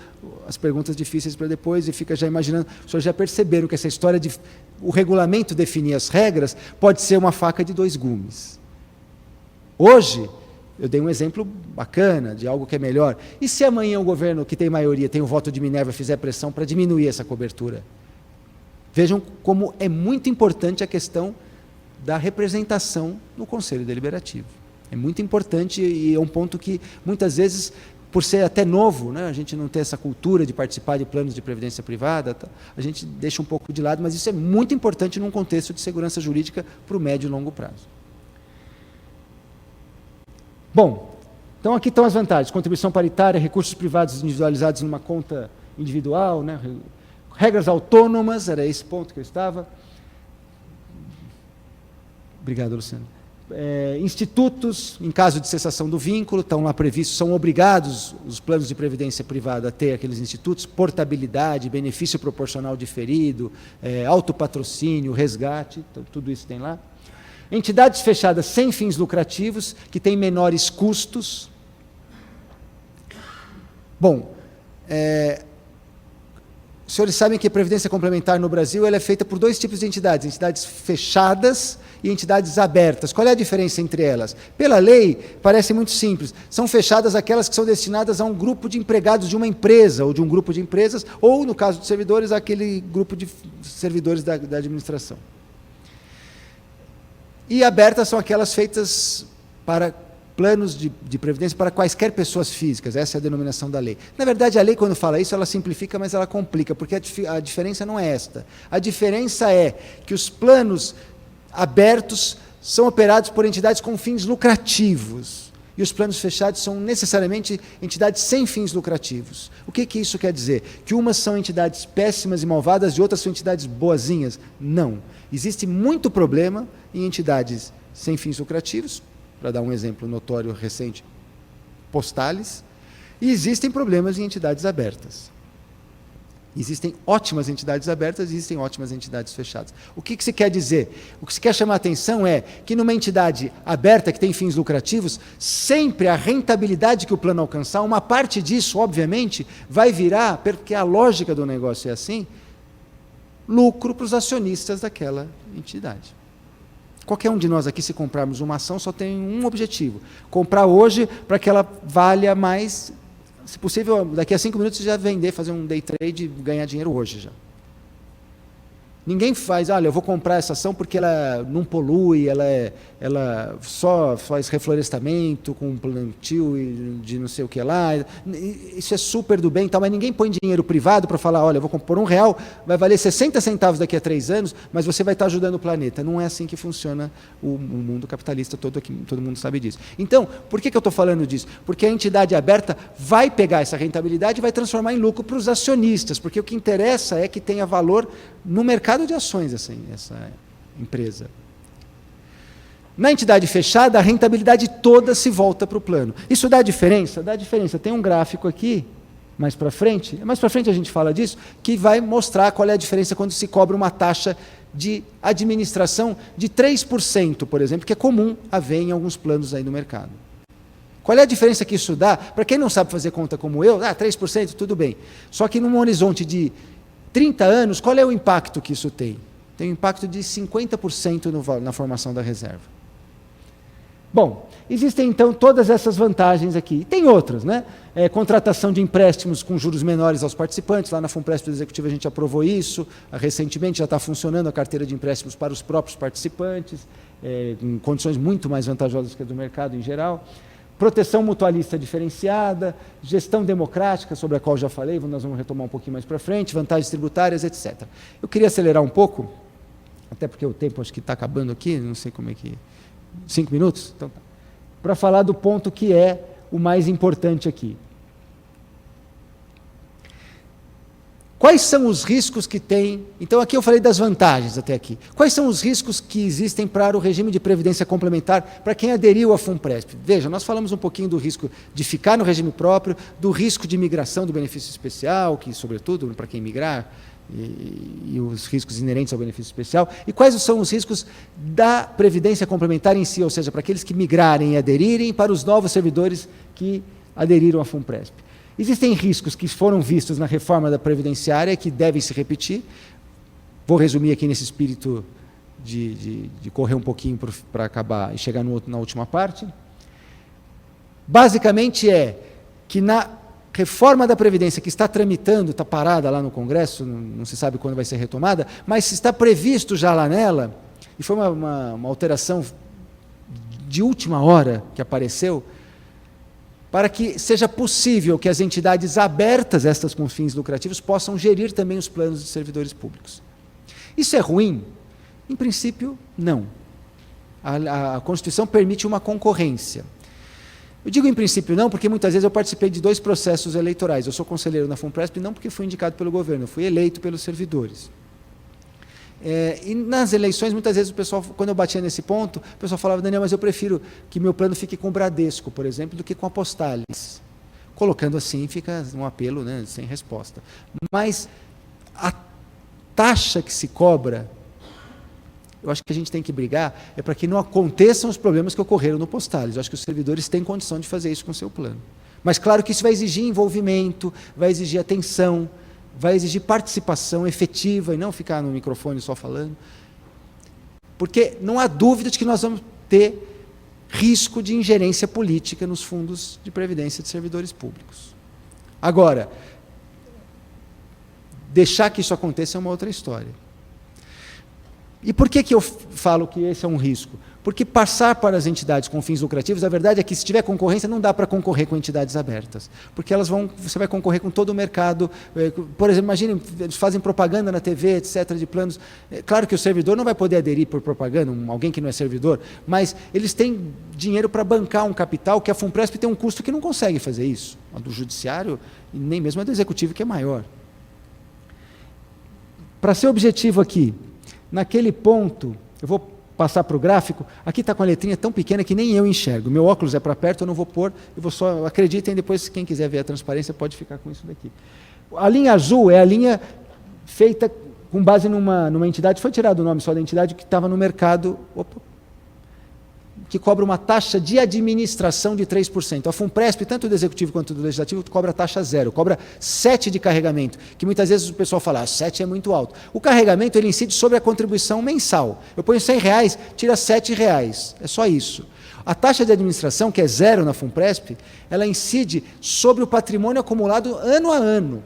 as perguntas difíceis para depois e fica já imaginando. Os senhores já perceberam que essa história de o regulamento definir as regras pode ser uma faca de 2 gumes. Hoje, eu dei um exemplo bacana de algo que é melhor. E se amanhã o governo, que tem maioria, tem o voto de Minerva, fizer pressão para diminuir essa cobertura? Vejam como é muito importante a questão da representação no Conselho Deliberativo. É muito importante e é um ponto que, muitas vezes, por ser até novo, né, a gente não tem essa cultura de participar de planos de previdência privada, a gente deixa um pouco de lado, mas isso é muito importante num contexto de segurança jurídica para o médio e longo prazo. Bom, então aqui estão as vantagens: contribuição paritária, recursos privados individualizados numa conta individual, né, regras autônomas, era esse ponto que eu estava. Obrigado, Luciano. Institutos, em caso de cessação do vínculo, estão lá previstos, são obrigados os planos de previdência privada a ter aqueles institutos, portabilidade, benefício proporcional diferido, autopatrocínio, resgate, então, tudo isso tem lá. Entidades fechadas sem fins lucrativos, que têm menores custos. Bom, os senhores sabem que a Previdência Complementar no Brasil ela é feita por 2 tipos de entidades fechadas e entidades abertas. Qual é a diferença entre elas? Pela lei, parece muito simples. São fechadas aquelas que são destinadas a um grupo de empregados de uma empresa, ou de um grupo de empresas, ou, no caso de servidores, aquele grupo de servidores da administração. E abertas são aquelas feitas para planos de previdência para quaisquer pessoas físicas, essa é a denominação da lei. Na verdade, a lei, quando fala isso, ela simplifica, mas ela complica, porque a diferença não é esta. A diferença é que os planos abertos são operados por entidades com fins lucrativos, e os planos fechados são necessariamente entidades sem fins lucrativos. O que isso quer dizer? Que umas são entidades péssimas e malvadas e outras são entidades boazinhas? Não. Existe muito problema em entidades sem fins lucrativos, para dar um exemplo notório recente, Postales, e existem problemas em entidades abertas. Existem ótimas entidades abertas, existem ótimas entidades fechadas. O que se quer dizer? O que se quer chamar a atenção é que numa entidade aberta, que tem fins lucrativos, sempre a rentabilidade que o plano alcançar, uma parte disso, obviamente, vai virar, porque a lógica do negócio é assim, lucro para os acionistas daquela entidade. Qualquer um de nós aqui, se comprarmos uma ação, só tem um objetivo: comprar hoje para que ela valha mais. Se possível, daqui a 5 minutos, já vender, fazer um day trade e ganhar dinheiro hoje já. Ninguém faz, olha, eu vou comprar essa ação porque ela não polui, ela só faz reflorestamento com plantio de não sei o que lá. Isso é super do bem e tal, mas ninguém põe dinheiro privado para falar, olha, eu vou compor R$1, vai valer 60 centavos daqui a 3 anos, mas você vai estar ajudando o planeta. Não é assim que funciona o mundo capitalista todo aqui, todo mundo sabe disso. Então, por que eu estou falando disso? Porque a entidade aberta vai pegar essa rentabilidade e vai transformar em lucro para os acionistas, porque o que interessa é que tenha valor no mercado de ações, assim, essa empresa. Na entidade fechada, a rentabilidade toda se volta para o plano. Isso dá diferença? Dá diferença. Tem um gráfico aqui, mais para frente a gente fala disso, que vai mostrar qual é a diferença quando se cobra uma taxa de administração de 3%, por exemplo, que é comum haver em alguns planos aí no mercado. Qual é a diferença que isso dá? Para quem não sabe fazer conta como eu, 3%, tudo bem. Só que num horizonte de 30 anos, qual é o impacto que isso tem? Tem um impacto de 50% na formação da reserva. Bom, existem então todas essas vantagens aqui. E tem outras, né? Contratação de empréstimos com juros menores aos participantes. Lá na FUNPRESP do Executivo a gente aprovou isso. Recentemente já está funcionando a carteira de empréstimos para os próprios participantes, em condições muito mais vantajosas que a do mercado em geral. Proteção mutualista diferenciada, gestão democrática, sobre a qual já falei, nós vamos retomar um pouquinho mais para frente, vantagens tributárias, etc. Eu queria acelerar um pouco, até porque o tempo acho que está acabando aqui, não sei como é que... 5 minutos? Então, tá. Para falar do ponto que é o mais importante aqui. Quais são os riscos que tem? Então, aqui eu falei das vantagens até aqui. Quais são os riscos que existem para o regime de previdência complementar para quem aderiu à FUNPRESP? Veja, nós falamos um pouquinho do risco de ficar no regime próprio, do risco de migração do benefício especial, que, sobretudo, para quem migrar, e os riscos inerentes ao benefício especial. E quais são os riscos da previdência complementar em si, ou seja, para aqueles que migrarem e aderirem, para os novos servidores que aderiram à FUNPRESP? Existem riscos que foram vistos na reforma da Previdenciária que devem se repetir. Vou resumir aqui nesse espírito de correr um pouquinho para acabar e chegar na última parte. Basicamente é que na reforma da Previdência que está tramitando, está parada lá no Congresso, não se sabe quando vai ser retomada, mas está previsto já lá nela, e foi uma alteração de última hora que apareceu, para que seja possível que as entidades abertas, estas com fins lucrativos, possam gerir também os planos de servidores públicos. Isso é ruim? Em princípio, não. A Constituição permite uma concorrência. Eu digo em princípio não, porque muitas vezes eu participei de 2 processos eleitorais. Eu sou conselheiro na FUNPRESP não porque fui indicado pelo governo, eu fui eleito pelos servidores. E nas eleições, muitas vezes o pessoal, quando eu batia nesse ponto, o pessoal falava, Daniel, mas eu prefiro que meu plano fique com o Bradesco, por exemplo, do que com a Postales. Colocando assim, fica um apelo, né, sem resposta. Mas a taxa que se cobra, eu acho que a gente tem que brigar, é para que não aconteçam os problemas que ocorreram no Postales. Eu acho que os servidores têm condição de fazer isso com o seu plano. Mas claro que isso vai exigir envolvimento, vai exigir atenção, vai exigir participação efetiva e não ficar no microfone só falando. Porque não há dúvida de que nós vamos ter risco de ingerência política nos fundos de previdência de servidores públicos. Agora, deixar que isso aconteça é uma outra história. E por que eu falo que esse é um risco? Porque passar para as entidades com fins lucrativos, a verdade é que se tiver concorrência, não dá para concorrer com entidades abertas. Porque você vai concorrer com todo o mercado. Por exemplo, imagine, eles fazem propaganda na TV, etc., de planos. Claro que o servidor não vai poder aderir por propaganda, alguém que não é servidor, mas eles têm dinheiro para bancar um capital que a FUNPRESP tem um custo que não consegue fazer isso. A do judiciário, e nem mesmo a do executivo, que é maior. Para ser objetivo aqui, naquele ponto, eu vou passar para o gráfico, aqui está com a letrinha tão pequena que nem eu enxergo. Meu óculos é para perto, eu não vou pôr, eu vou só, acreditem, depois quem quiser ver a transparência pode ficar com isso daqui. A linha azul é a linha feita com base numa entidade, foi tirado o nome só da entidade que estava no mercado, que cobra uma taxa de administração de 3%. A FUNPRESP, tanto do Executivo quanto do Legislativo, cobra taxa zero, cobra 7 de carregamento, que muitas vezes o pessoal fala, 7 é muito alto. O carregamento ele incide sobre a contribuição mensal. Eu ponho R$100, tira R$7, é só isso. A taxa de administração, que é zero na FUNPRESP, ela incide sobre o patrimônio acumulado ano a ano.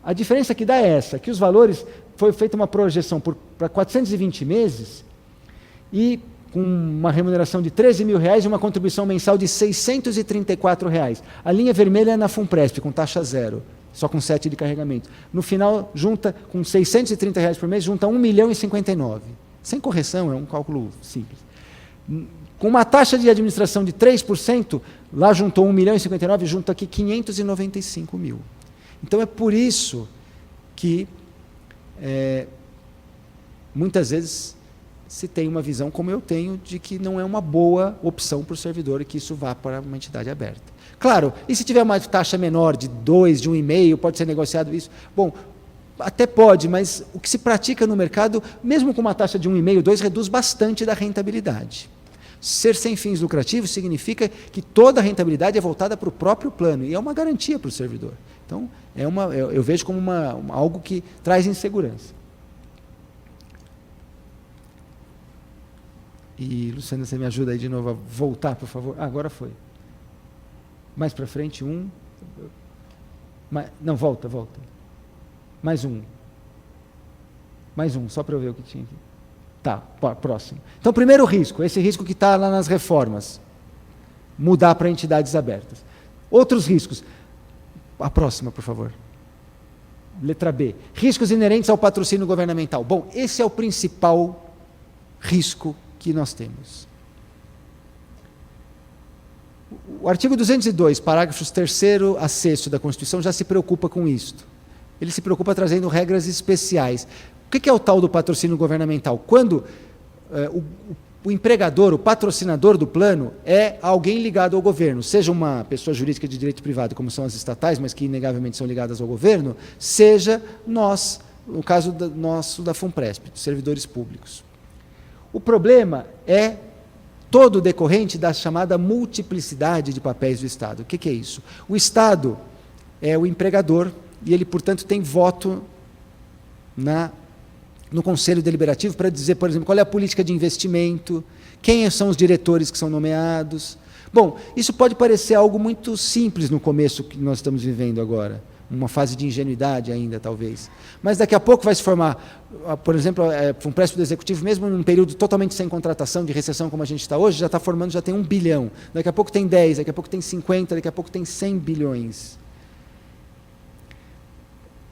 A diferença que dá é essa, que os valores, foi feita uma projeção para 420 meses e com uma remuneração de R$13 mil e uma contribuição mensal de R$634. A linha vermelha é na FUNPRESP, com taxa zero, só com 7 de carregamento. No final, junta com R$630 por mês, junta R$1.059. Sem correção, é um cálculo simples. Com uma taxa de administração de 3%, lá juntou R$1.059, junta aqui R$595 mil. Então, é por isso que muitas vezes se tem uma visão, como eu tenho, de que não é uma boa opção para o servidor e que isso vá para uma entidade aberta. Claro, e se tiver uma taxa menor de 2, de 1,5, pode ser negociado isso? Bom, até pode, mas o que se pratica no mercado, mesmo com uma taxa de 1,5, 2, reduz bastante da rentabilidade. Ser sem fins lucrativos significa que toda a rentabilidade é voltada para o próprio plano, e é uma garantia para o servidor. Então, eu vejo como algo que traz insegurança. E, Luciana, você me ajuda aí de novo a voltar, por favor? Agora foi. Mais para frente, não, volta. Mais um, só para eu ver o que tinha aqui. Tá, próximo. Então, primeiro risco, esse risco que está lá nas reformas. Mudar para entidades abertas. Outros riscos. A próxima, por favor. Letra B. Riscos inerentes ao patrocínio governamental. Bom, esse é o principal risco que nós temos. O artigo 202, parágrafos 3º a 6º da Constituição já se preocupa com isto. Ele se preocupa trazendo regras especiais. O que é o tal do patrocínio governamental? Quando o empregador, o patrocinador do plano, é alguém ligado ao governo, seja uma pessoa jurídica de direito privado, como são as estatais, mas que inegavelmente são ligadas ao governo, seja nós, no caso nosso da FUNPRESP, dos servidores públicos. O problema é todo decorrente da chamada multiplicidade de papéis do Estado. O que é isso? O Estado é o empregador e ele, portanto, tem voto no Conselho Deliberativo para dizer, por exemplo, qual é a política de investimento, quem são os diretores que são nomeados. Bom, isso pode parecer algo muito simples no começo que nós estamos vivendo agora, uma fase de ingenuidade ainda, talvez. Mas daqui a pouco vai se formar, por exemplo, um FUNPRESP do Executivo, mesmo num período totalmente sem contratação, de recessão como a gente está hoje, já está formando, já tem 1 bilhão. Daqui a pouco tem 10, daqui a pouco tem 50, daqui a pouco tem 100 bilhões.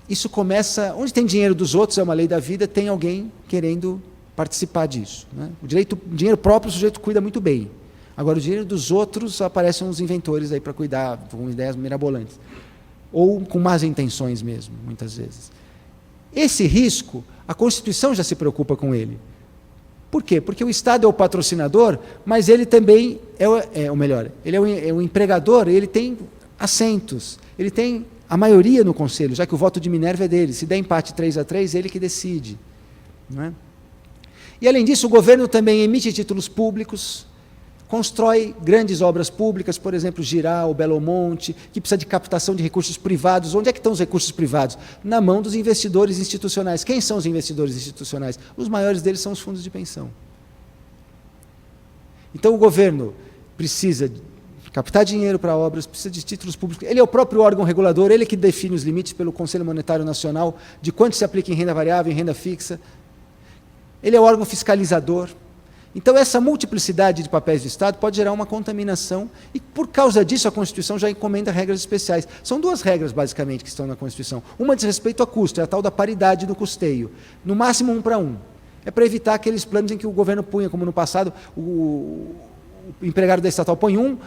Isso começa, onde tem dinheiro dos outros, é uma lei da vida, tem alguém querendo participar disso. Né? O dinheiro próprio o sujeito cuida muito bem. Agora, o dinheiro dos outros, aparecem uns inventores aí para cuidar, com ideias mirabolantes. Ou com más intenções mesmo, muitas vezes. Esse risco, a Constituição já se preocupa com ele. Por quê? Porque o Estado é o patrocinador, mas ele também ele é o empregador, ele tem assentos, ele tem a maioria no Conselho, já que o voto de Minerva é dele. Se der empate 3-3, é ele que decide. Não é? E, além disso, o governo também emite títulos públicos, constrói grandes obras públicas, por exemplo, Jirau, Belo Monte, que precisa de captação de recursos privados. Onde é que estão os recursos privados? Na mão dos investidores institucionais. Quem são os investidores institucionais? Os maiores deles são os fundos de pensão. Então, o governo precisa captar dinheiro para obras, precisa de títulos públicos. Ele é o próprio órgão regulador, ele que define os limites pelo Conselho Monetário Nacional de quanto se aplica em renda variável, em renda fixa. Ele é o órgão fiscalizador. Então, essa multiplicidade de papéis do Estado pode gerar uma contaminação e, por causa disso, a Constituição já encomenda regras especiais. São 2 regras, basicamente, que estão na Constituição. Uma diz respeito a custo, é a tal da paridade do custeio. No máximo 1:1. É para evitar aqueles planos em que o governo punha, como no passado, o empregado da estatal põe 1,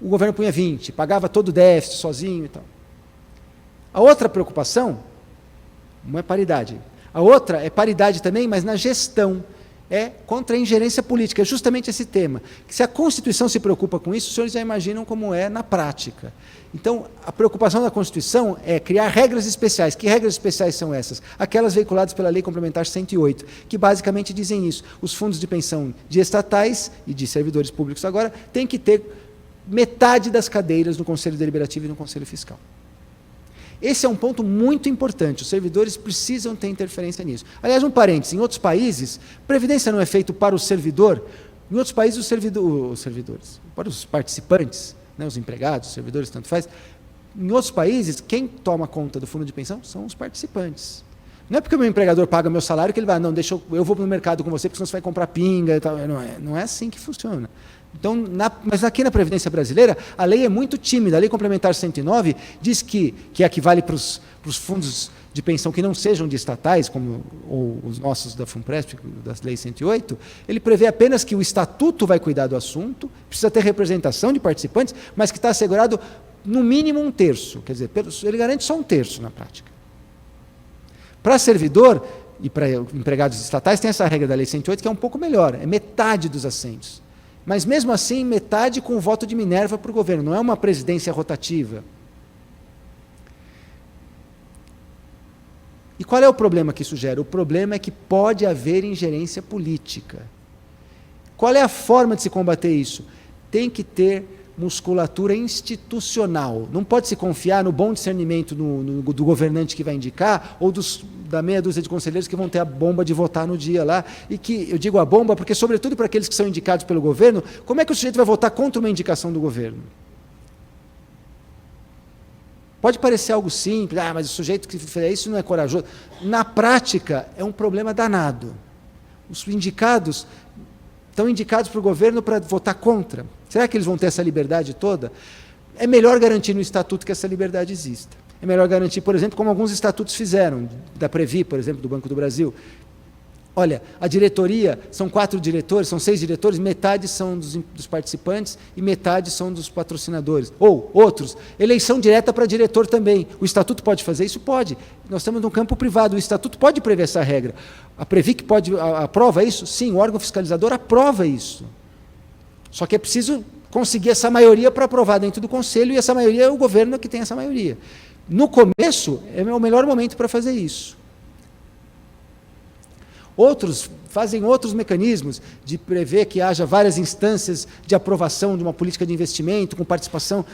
o governo punha 20, pagava todo o déficit sozinho e tal. A outra preocupação, não é paridade. A outra é paridade também, mas na gestão. é contra a ingerência política, é justamente esse tema. Se a Constituição se preocupa com isso, os senhores já imaginam como é na prática. Então, a preocupação da Constituição é criar regras especiais. Que regras especiais são essas? Aquelas veiculadas pela Lei Complementar 108, que basicamente dizem isso. Os fundos de pensão de estatais e de servidores públicos agora têm que ter metade das cadeiras no Conselho Deliberativo e no Conselho Fiscal. Esse é um ponto muito importante. Os servidores precisam ter interferência nisso. Aliás, um parênteses, em outros países, previdência não é feito para o servidor. Em outros países, os servidores, para os participantes, né, os empregados, os servidores, tanto faz. Em outros países, quem toma conta do fundo de pensão são os participantes. Não é porque o meu empregador paga meu salário que ele vai, não, deixa eu vou para o mercado com você, porque senão você vai comprar pinga e tal. Não é assim que funciona. Então, mas aqui na Previdência Brasileira, a lei é muito tímida. A Lei Complementar 109 diz que é a que vale para os fundos de pensão que não sejam de estatais, como os nossos da FUNPRESP, das leis 108, ele prevê apenas que o estatuto vai cuidar do assunto, precisa ter representação de participantes, mas que está assegurado no mínimo 1/3. Quer dizer, ele garante só 1/3 na prática. Para servidor e para empregados estatais, tem essa regra da lei 108 que é um pouco melhor, é metade dos assentos. Mas, mesmo assim, metade com o voto de Minerva para o governo, não é uma presidência rotativa. E qual é o problema que isso gera? O problema é que pode haver ingerência política. Qual é a forma de se combater isso? Tem que ter musculatura institucional. Não pode se confiar no bom discernimento do governante que vai indicar ou da meia dúzia de conselheiros que vão ter a bomba de votar no dia lá. E que, eu digo a bomba porque, sobretudo para aqueles que são indicados pelo governo, como é que o sujeito vai votar contra uma indicação do governo? Pode parecer algo simples, mas o sujeito que fez isso não é corajoso. Na prática, é um problema danado. Os indicados estão indicados para o governo para votar contra. Será que eles vão ter essa liberdade toda? É melhor garantir no estatuto que essa liberdade exista. É melhor garantir, por exemplo, como alguns estatutos fizeram, da Previ, por exemplo, do Banco do Brasil. Olha, a diretoria, são 4 diretores, são 6 diretores, metade são dos participantes e metade são dos patrocinadores. Ou, outros, eleição direta para diretor também. O estatuto pode fazer isso? Pode. Nós estamos num campo privado, o estatuto pode prever essa regra. A Previ que aprova isso? Sim, o órgão fiscalizador aprova isso. Só que é preciso conseguir essa maioria para aprovar dentro do Conselho, e essa maioria é o governo que tem essa maioria. No começo, é o melhor momento para fazer isso. Outros fazem outros mecanismos de prever que haja várias instâncias de aprovação de uma política de investimento, com participação.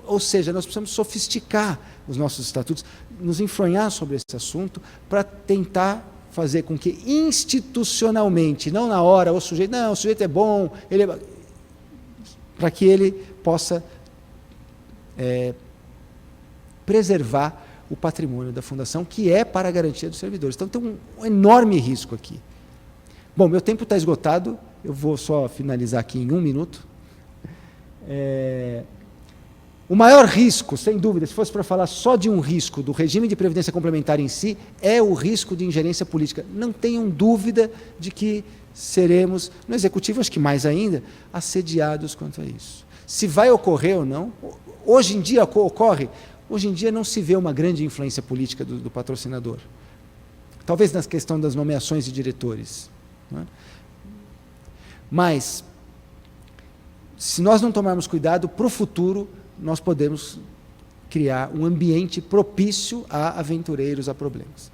Ou seja, nós precisamos sofisticar os nossos estatutos, nos enfronhar sobre esse assunto, para tentar fazer com que institucionalmente, não na hora, o sujeito é bom, para que ele possa preservar o patrimônio da Fundação, que é para a garantia dos servidores. Então, tem um enorme risco aqui. Bom, meu tempo está esgotado, eu vou só finalizar aqui em 1 minuto. O maior risco, sem dúvida, se fosse para falar só de um risco do regime de previdência complementar em si, é o risco de ingerência política. Não tenham dúvida de que seremos, no Executivo, acho que mais ainda, assediados quanto a isso. Se vai ocorrer ou não, hoje em dia ocorre. Hoje em dia não se vê uma grande influência política do patrocinador. Talvez na questão das nomeações de diretores. Não é? Mas, se nós não tomarmos cuidado, para o futuro, nós podemos criar um ambiente propício a aventureiros, a problemas.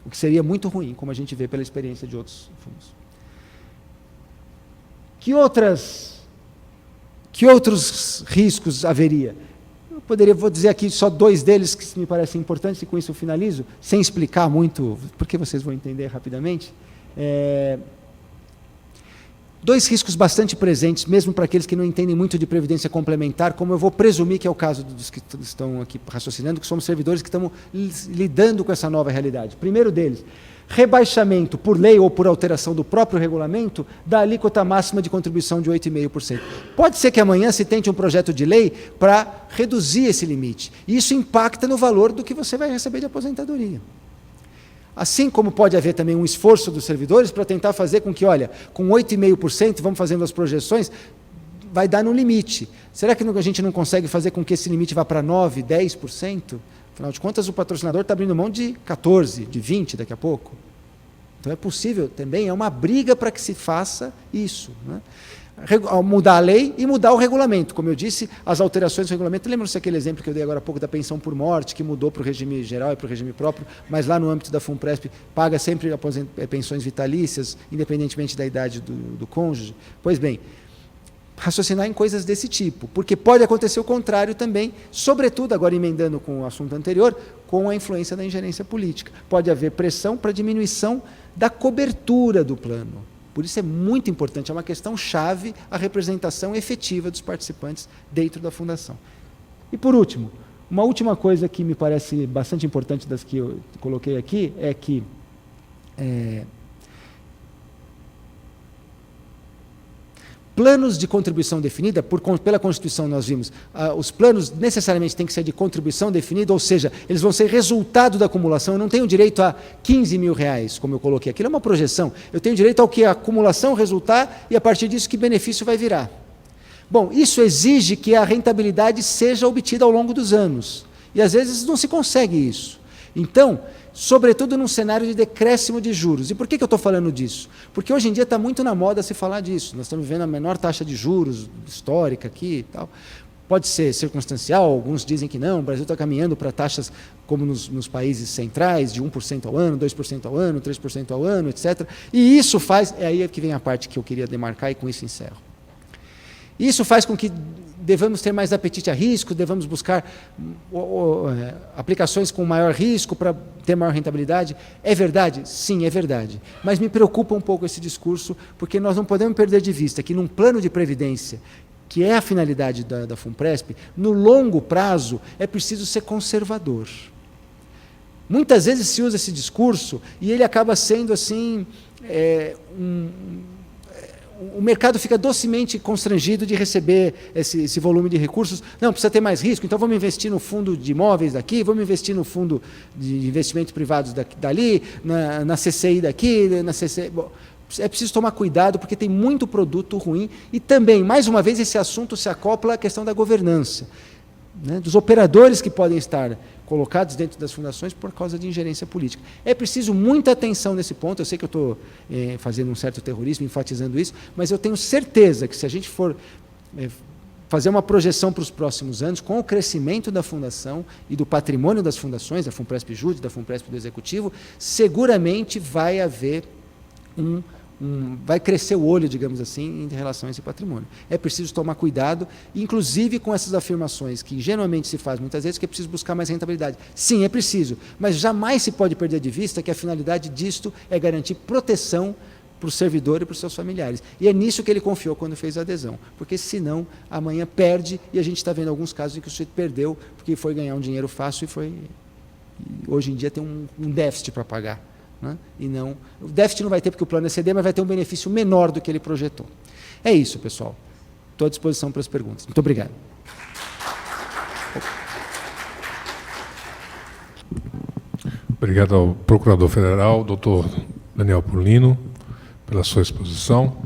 O que seria muito ruim, como a gente vê pela experiência de outros fundos. Que outros riscos haveria? Vou dizer aqui só 2 deles que me parecem importantes, e com isso eu finalizo, sem explicar muito, porque vocês vão entender rapidamente. 2 riscos bastante presentes, mesmo para aqueles que não entendem muito de previdência complementar, como eu vou presumir que é o caso dos que estão aqui raciocinando, que somos servidores que estamos lidando com essa nova realidade. Primeiro deles, rebaixamento por lei ou por alteração do próprio regulamento da alíquota máxima de contribuição de 8,5%. Pode ser que amanhã se tente um projeto de lei para reduzir esse limite. E isso impacta no valor do que você vai receber de aposentadoria. Assim como pode haver também um esforço dos servidores para tentar fazer com que, olha, com 8,5%, vamos fazendo as projeções, vai dar no limite. Será que a gente não consegue fazer com que esse limite vá para 9%, 10%? Afinal de contas, o patrocinador está abrindo mão de 14%, de 20% daqui a pouco. Então é possível também, é uma briga para que se faça isso, né? Mudar a lei e mudar o regulamento. Como eu disse, as alterações do regulamento, lembram-se aquele exemplo que eu dei agora há pouco da pensão por morte, que mudou para o regime geral e para o regime próprio, mas lá no âmbito da FUNPRESP paga sempre pensões vitalícias, independentemente da idade do cônjuge. Pois bem, raciocinar em coisas desse tipo, porque pode acontecer o contrário também, sobretudo, agora emendando com o assunto anterior, com a influência da ingerência política. Pode haver pressão para diminuição da cobertura do plano. Por isso é muito importante, é uma questão chave a representação efetiva dos participantes dentro da fundação. E por último, uma última coisa que me parece bastante importante das que eu coloquei aqui é que planos de contribuição definida, pela Constituição nós vimos, os planos necessariamente têm que ser de contribuição definida, ou seja, eles vão ser resultado da acumulação. Eu não tenho direito a 15 mil reais, como eu coloquei. Aquilo é uma projeção. Eu tenho direito ao que a acumulação resultar e, a partir disso, que benefício vai virar. Bom, isso exige que a rentabilidade seja obtida ao longo dos anos. E, às vezes, não se consegue isso. Então, sobretudo num cenário de decréscimo de juros. E por que eu estou falando disso? Porque hoje em dia está muito na moda se falar disso. Nós estamos vivendo a menor taxa de juros histórica aqui e tal. Pode ser circunstancial, alguns dizem que não. O Brasil está caminhando para taxas como nos países centrais, de 1% ao ano, 2% ao ano, 3% ao ano, etc. E isso faz... É aí que vem a parte que eu queria demarcar e com isso encerro. Isso faz com que devamos ter mais apetite a risco, devamos buscar aplicações com maior risco para ter maior rentabilidade. É verdade? Sim, é verdade. Mas me preocupa um pouco esse discurso, porque nós não podemos perder de vista que num plano de previdência, que é a finalidade da FUNPRESP, no longo prazo é preciso ser conservador. Muitas vezes se usa esse discurso e ele acaba sendo assim... o mercado fica docemente constrangido de receber esse volume de recursos. Não, precisa ter mais risco, então vamos investir no fundo de imóveis daqui, vamos investir no fundo de investimentos privados dali, na CCI daqui, na CCI... Bom, é preciso tomar cuidado, porque tem muito produto ruim. E também, mais uma vez, esse assunto se acopla à questão da governança, né, dos operadores que podem estar colocados dentro das fundações por causa de ingerência política. É preciso muita atenção nesse ponto. Eu sei que eu estou fazendo um certo terrorismo, enfatizando isso, mas eu tenho certeza que se a gente for fazer uma projeção para os próximos anos, com o crescimento da fundação e do patrimônio das fundações, da FUNPRESP Júri, da FUNPRESP do Executivo, seguramente vai haver vai crescer o olho, digamos assim, em relação a esse patrimônio. É preciso tomar cuidado, inclusive com essas afirmações que ingenuamente se faz muitas vezes, que é preciso buscar mais rentabilidade. Sim, é preciso, mas jamais se pode perder de vista que a finalidade disto é garantir proteção para o servidor e para os seus familiares. E é nisso que ele confiou quando fez a adesão, porque senão amanhã perde, e a gente está vendo alguns casos em que o sujeito perdeu porque foi ganhar um dinheiro fácil e hoje em dia tem um déficit para pagar. Né? E não, o déficit não vai ter porque o plano é CD, mas vai ter um benefício menor do que ele projetou. É isso, pessoal. Estou à disposição para as perguntas. Muito obrigado. Obrigado ao Procurador Federal, doutor Daniel Paulino, pela sua exposição.